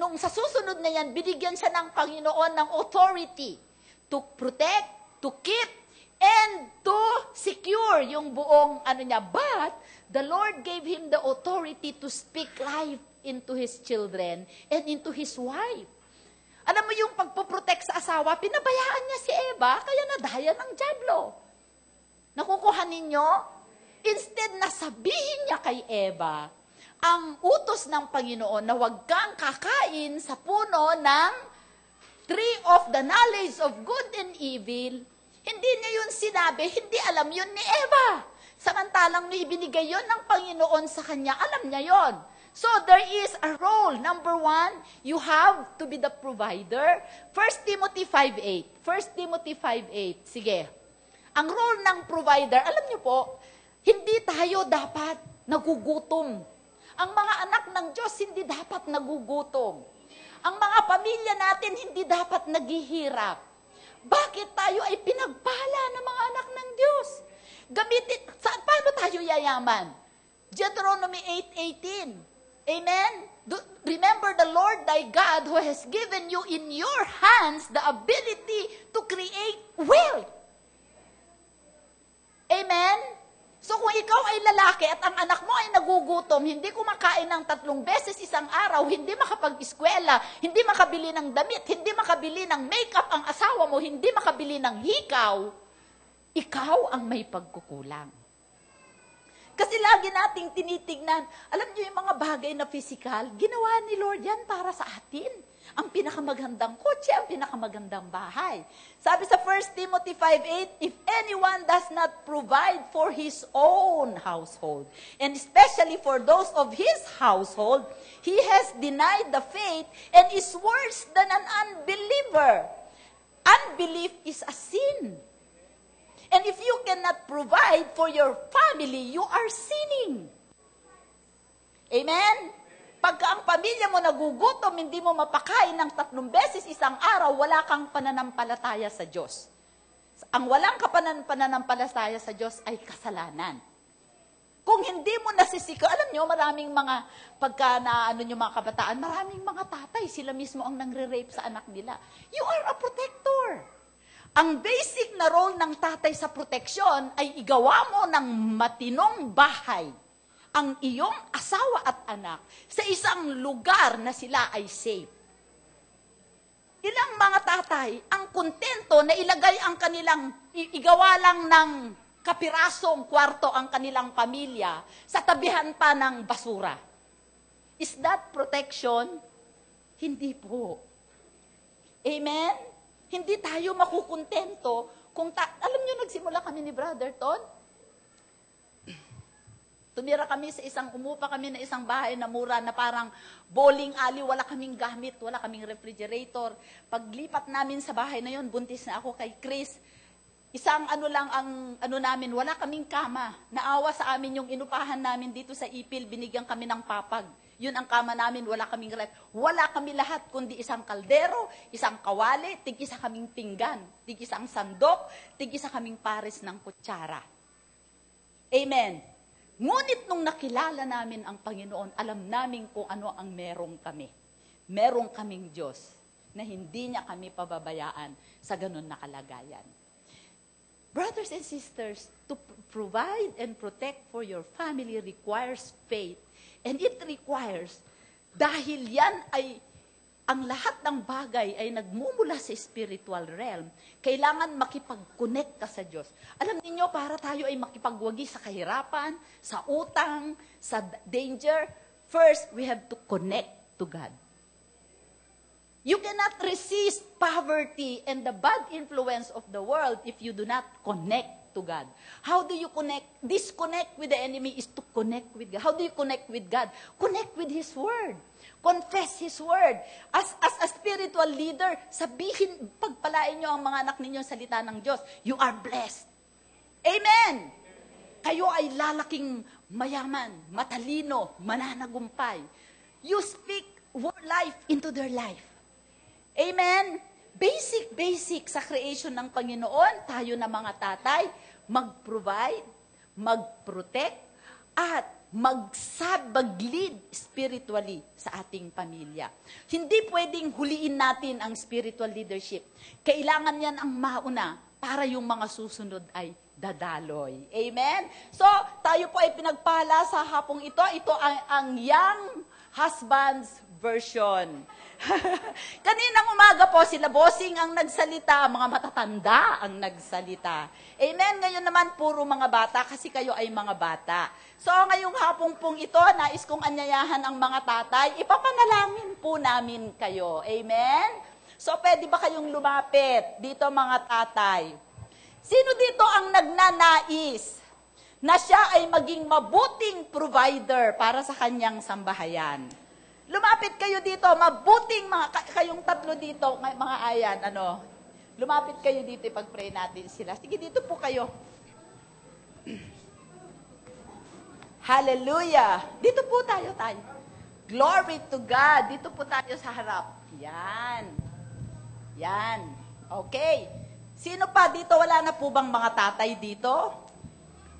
nung sa susunod na yan, binigyan siya ng Panginoon ng authority to protect, to keep, and to secure yung buong niya. But, the Lord gave him the authority to speak life into his children and into his wife. Alam mo yung pagpoprotect sa asawa, pinabayaan niya si Eva, kaya nadaya ng dyablo. Nakukuha ninyo? Instead na sabihin niya kay Eva, ang utos ng Panginoon na huwag kang kakain sa puno ng tree of the knowledge of good and evil, hindi niya yun sinabi, hindi alam yun ni Eva. Samantalang nung ibinigay yun ng Panginoon sa kanya, alam niya yun. So there is a role. Number 1, you have to be the provider. 1 Timothy 5:8. 1 Timothy 5:8. Sige. Ang role ng provider, alam niyo po, hindi tayo dapat nagugutom. Ang mga anak ng Diyos hindi dapat nagugutom. Ang mga pamilya natin hindi dapat naghihirap. Bakit tayo ay pinagpala ng mga anak ng Diyos? Gamitin, paano tayo yayaman? Deuteronomy 8:18. Amen? Remember the Lord thy God who has given you in your hands the ability to create wealth. Amen? So kung ikaw ay lalaki at ang anak mo ay nagugutom, hindi kumakain ng 3 beses isang araw, hindi makapag-eskwela, hindi makabili ng damit, hindi makabili ng makeup ang asawa mo, hindi makabili ng hikaw, ikaw ang may pagkukulang. Kasi lagi nating tinitignan, alam niyo yung mga bagay na physical, ginawa ni Lord yan para sa atin. Ang pinakamagandang kotse, ang pinakamagandang bahay. Sabi sa 1 Timothy 5:8, if anyone does not provide for his own household, and especially for those of his household, he has denied the faith and is worse than an unbeliever. Unbelief is a sin. And if you cannot provide for your family, you are sinning. Amen? Pagka ang pamilya mo nagugutom, hindi mo mapakain ng 3 beses isang araw, wala kang pananampalataya sa Diyos. Ang walang pananampalataya sa Diyos ay kasalanan. Kung hindi mo nasisika, alam nyo, maraming mga, pagka nyo mga kabataan, maraming mga tatay, sila mismo ang nangre-rape sa anak nila. You are a protector. Ang basic na role ng tatay sa proteksyon ay igawa mo ng matinong bahay ang iyong asawa at anak sa isang lugar na sila ay safe. Ilang mga tatay ang kontento na ilagay ang kanilang, igawa lang ng kapirasong kwarto ang kanilang pamilya sa tabihan pa ng basura. Is that protection? Hindi po. Amen? Hindi tayo makukontento kung alam nyo, nagsimula kami ni Brother Ton. Tumira kami umupa kami na isang bahay na mura na parang bowling alley, wala kaming gamit, wala kaming refrigerator. Paglipat namin sa bahay na yon, buntis na ako kay Chris. Isang lang ang namin, wala kaming kama. Naawa sa amin yung inupahan namin dito sa Ipil, binigyan kami ng papag. Yun ang kama namin, wala kaming ref. Wala kami lahat, kundi isang kaldero, isang kawali, tig-isa kaming pinggan, tig-isang sandok, tig-isa kaming pares ng kutsara. Amen. Ngunit nung nakilala namin ang Panginoon, alam namin kung ano ang merong kami. Merong kaming Diyos na hindi niya kami pababayaan sa ganun na kalagayan. Brothers and sisters, to provide and protect for your family requires faith. And it requires, dahil yan ay, ang lahat ng bagay ay nagmumula sa spiritual realm, kailangan makipag-connect ka sa Diyos. Alam niyo, para tayo ay makipagwagi sa kahirapan, sa utang, sa danger, first, we have to connect to God. You cannot resist poverty and the bad influence of the world if you do not connect to God. How do you connect? Disconnect with the enemy is to connect with God. How do you connect with God? Connect with His Word. Confess His Word. As a spiritual leader, sabihin, pagpalain nyo ang mga anak ninyo sa salita ng Diyos. You are blessed. Amen! Kayo ay lalaking mayaman, matalino, mananagumpay. You speak life into their life. Amen? Basic sa creation ng Panginoon, tayo na mga tatay, mag-provide, mag-protect, at mag-lead spiritually sa ating pamilya. Hindi pwedeng huliin natin ang spiritual leadership. Kailangan yan ang mauna para yung mga susunod ay dadaloy. Amen? So, tayo po ay pinagpala sa hapong ito. Ito ang young husband's version. Kaninang umaga po, sila bossing ang nagsalita, mga matatanda ang nagsalita. Amen? Ngayon naman, puro mga bata, kasi kayo ay mga bata. So, ngayong hapong pong ito, nais kong anyayahan ang mga tatay, ipapanalangin po namin kayo. Amen? So, pwede ba kayong lumapit dito mga tatay? Sino dito ang nagnanais na siya ay maging mabuting provider para sa kanyang sambahayan? Lumapit kayo dito, mabuting kayong tatlo dito, mga ayan, lumapit kayo dito, ipag-pray natin sila. Sige, dito po kayo. Hallelujah! Dito po tayo. Glory to God! Dito po tayo sa harap. Yan. Okay. Sino pa dito? Wala na po bang mga tatay dito?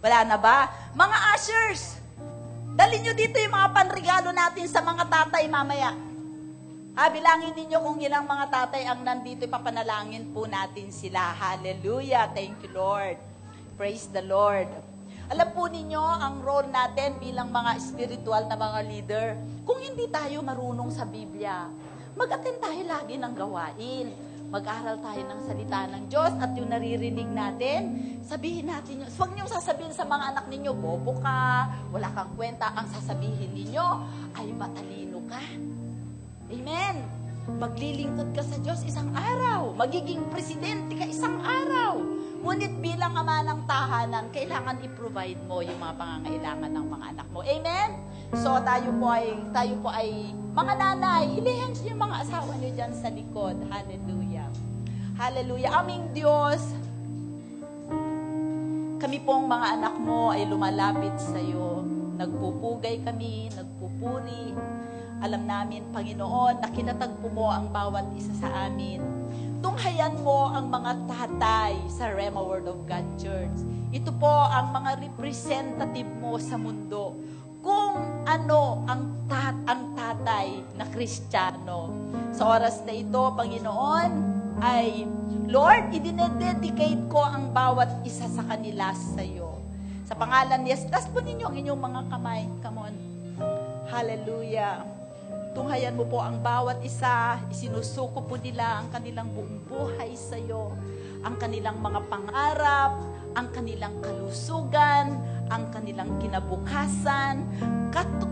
Wala na ba? Mga ushers, dalhin nyo dito yung mga panregalo natin sa mga tatay mamaya. Bilangin ninyo kung ilang mga tatay ang nandito, ipapanalangin po natin sila. Hallelujah! Thank you, Lord. Praise the Lord. Alam po ninyo ang role natin bilang mga spiritual na mga leader. Kung hindi tayo marunong sa Biblia, mag-attend tayo lagi ng gawain. Mag-aral tayo ng salita ng Diyos at yung naririnig natin, sabihin natin yun. Huwag niyong sasabihin sa mga anak ninyo, bobo ka, wala kang kwenta. Ang sasabihin ninyo ay matalino ka. Amen. Maglilingkod ka sa Diyos isang araw. Magiging presidente ka isang araw. Ngunit bilang ama ng tahanan, kailangan i-provide mo yung mga pangangailangan ng mga anak mo. Amen? So, tayo po ay mga nanay, ilihens yung mga asawa nyo dyan sa likod. Hallelujah. Hallelujah. Aming Diyos, kami pong mga anak mo ay lumalapit sa iyo. Nagpupugay kami, nagpupuri. Alam namin, Panginoon, na kinatagpo mo ang bawat isa sa amin. Tunghayan mo ang mga tatay sa Rhema Word of God Church. Ito po ang mga representative mo sa mundo. Kung ano ang tatay na Kristiyano. Sa oras na ito, Panginoon, ay, Lord, idinededicate ko ang bawat isa sa kanila sa iyo. Sa pangalan ni Jesus, taas po ninyo ang inyong mga kamay. Come on. Hallelujah. Tunghayan mo po ang bawat isa, isinusuko po nila ang kanilang buong buhay sa iyo, ang kanilang mga pangarap, ang kanilang kalusugan, ang kanilang kinabukasan,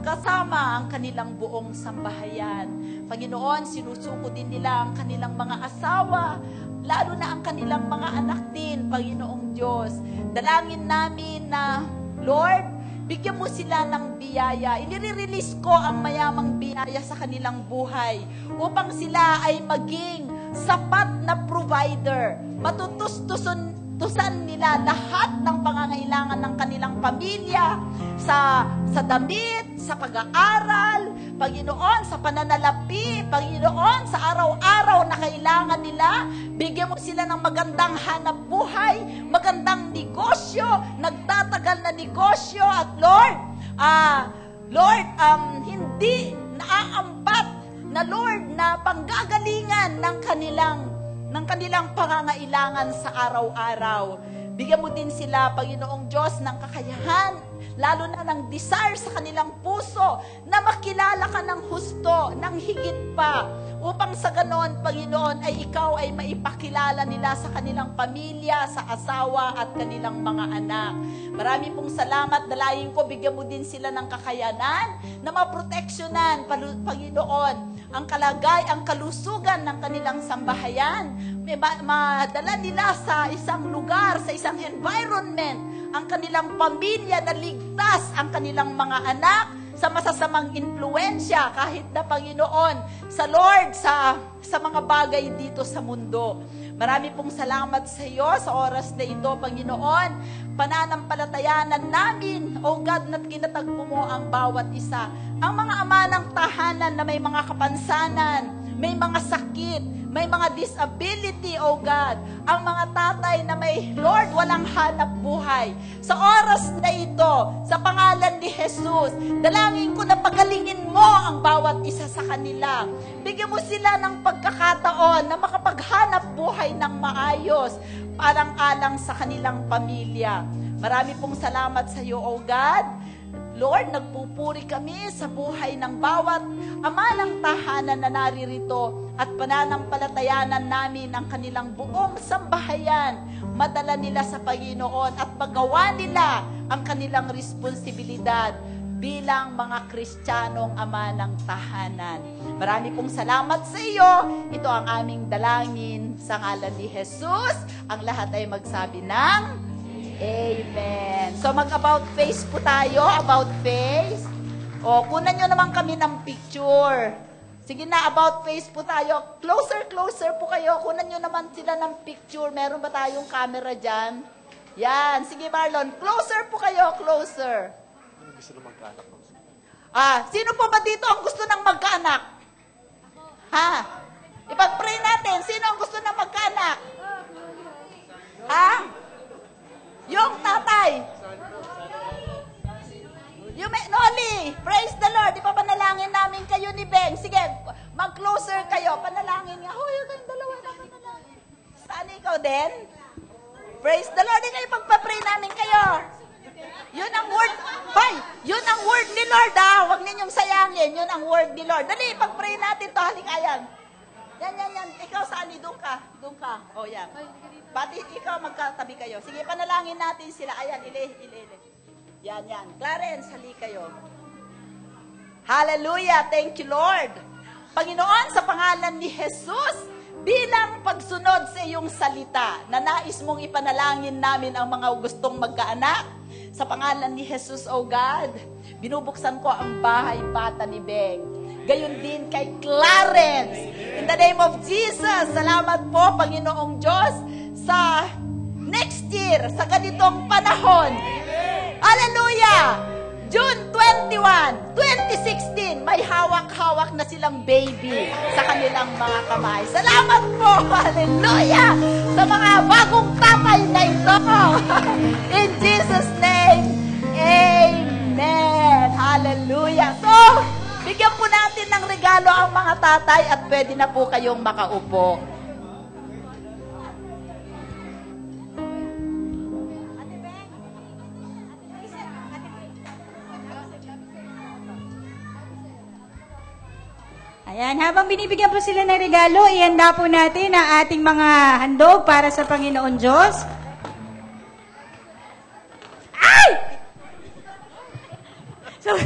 kasama ang kanilang buong sambahayan. Panginoon, sinusuko din nila ang kanilang mga asawa, lalo na ang kanilang mga anak din, Panginoong Diyos. Dalangin namin na, Lord, bigyan mo sila ng biyaya. Inire-release ko ang mayamang biyaya sa kanilang buhay upang sila ay maging sapat na provider. Matutustusan nila lahat ng pangangailangan ng kanilang pamilya sa damit, sa pag-aaral, Panginoon, sa pananalapi, Panginoon, sa araw-araw na kailangan nila. Bigyan mo sila ng magandang hanap buhay, magandang negosyo, nagtatagal na negosyo. At Lord, hindi naaampat na Lord na panggagalingan ng kanilang pangangailangan sa araw-araw. Bigyan mo din sila, Panginoong Diyos, ng kakayahan, lalo na ng desire sa kanilang puso, na makilala ka ng husto, ng higit pa, upang sa ganon, Panginoon, ay ikaw ay maipakilala nila sa kanilang pamilya, sa asawa at kanilang mga anak. Marami pong salamat, dalayin ko, bigyan mo din sila ng kakayanan na maproteksyonan, Panginoon, ang kalusugan ng kanilang sambahayan. Madala nila sa isang lugar, sa isang environment, ang kanilang pamilya na ligtas ang kanilang mga anak sa masasamang impluensya, kahit na, Panginoon, sa Lord, sa mga bagay dito sa mundo. Marami pong salamat sa iyo sa oras na ito, Panginoon. Pananampalatayanan namin, O God, na't kinatagpo mo ang bawat isa. Ang mga ama ng tahanan na may mga kapansanan, may mga sakit, may mga disability, O God. Ang mga tatay na may, Lord, walang hanap buhay. Sa oras na ito, sa pangalan ni Jesus, dalangin ko na pagalingin mo ang bawat isa sa kanila. Bigyan mo sila ng pagkakataon na makapaghanap buhay ng maayos, parang-alang sa kanilang pamilya. Marami pong salamat sa iyo, O God. Lord, nagpupuri kami sa buhay ng bawat ama ng tahanan na naririto at pananampalatayanan namin ang kanilang buong sambahayan. Madala nila sa Panginoon at magawa nila ang kanilang responsibilidad. bilang mga Kristiyanong ama ng tahanan. Marami pong salamat sa iyo. Ito ang aming dalangin sa ngalan ni Jesus. Ang lahat ay magsabi ng Amen. So mag-about face po tayo, about face. O, kunan nyo naman kami ng picture. Sige na, about face po tayo. Closer, closer po kayo. Kunan nyo naman sila ng picture. Meron ba tayong camera dyan? Yan. Sige, Marlon. Closer po kayo, closer. Sino po ba dito ang gusto ng magkaanak? Ha? Ipag-pray natin. Sino ang gusto ng magkaanak? Ha? Yung tatay. Noli, praise the Lord. Ipapanalangin namin kayo ni Beng. Sige, mag-closer kayo. Panalangin nga. Hoy, kayong dalawa na panalangin. Saan ikaw din? Praise the Lord. Ikaw ipagpa-pray namin kayo. Yun ang word. Hoy, yun ang word ni Lord, ha. Huwag ninyong sayangin. Yun ang word ni Lord. Dali, ipag-pray natin to. Halikayan. Yan. Ikaw saan? Doon ka. O, yan. Pati ikaw magkatabi kayo. Sige, panalangin natin sila. Ayan, ili. Yan. Clarence, hali kayo. Hallelujah. Thank you, Lord. Panginoon, sa pangalan ni Jesus, bilang pagsunod sa iyong salita, na nais mong ipanalangin namin ang mga gustong magkaanak, sa pangalan ni Jesus, O God, binubuksan ko ang bahay bata ni Beng. Gayon din kay Clarence. In the name of Jesus, salamat po, Panginoong Diyos, sa next year, sa ganitong panahon. Hallelujah! June 21, 2016, may hawak-hawak na silang baby sa kanilang mga kamay. Salamat po! Hallelujah! Sa mga bagong tatay na ito. In Jesus' name, Amen! Hallelujah! So, bigyan po natin ng regalo ang mga tatay at pwede na po kayong makaupo. Ayan, habang binibigyan po sila ng regalo, ihanda po natin ang ating mga handog para sa Panginoon Diyos. Ay! Sorry.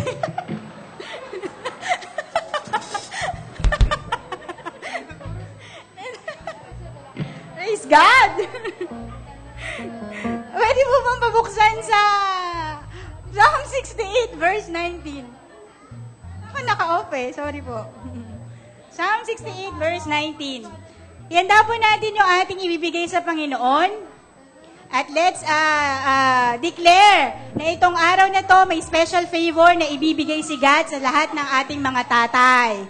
Praise God! Pwede po bang pabuksan sa Psalm 68 verse 19? Ako naka-off sorry po. Psalm 68 verse 19. Ihanda po natin yung ating ibibigay sa Panginoon. At let's declare na itong araw na to may special favor na ibibigay si God sa lahat ng ating mga tatay.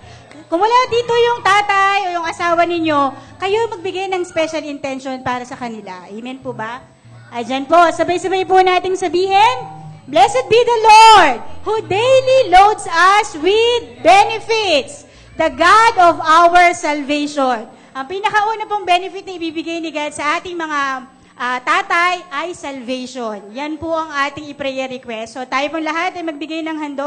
Kung wala dito yung tatay o yung asawa ninyo, kayo magbigay ng special intention para sa kanila. Amen po ba? Ayan po, sabay-sabay po nating sabihin, Blessed be the Lord, who daily loads us with benefits, the God of our salvation. Ang pinakauna pong benefit na ibibigay ni God sa ating mga tatay ay salvation. Yan po ang ating i-prayer request. So tayo pong lahat ay magbigay ng handog.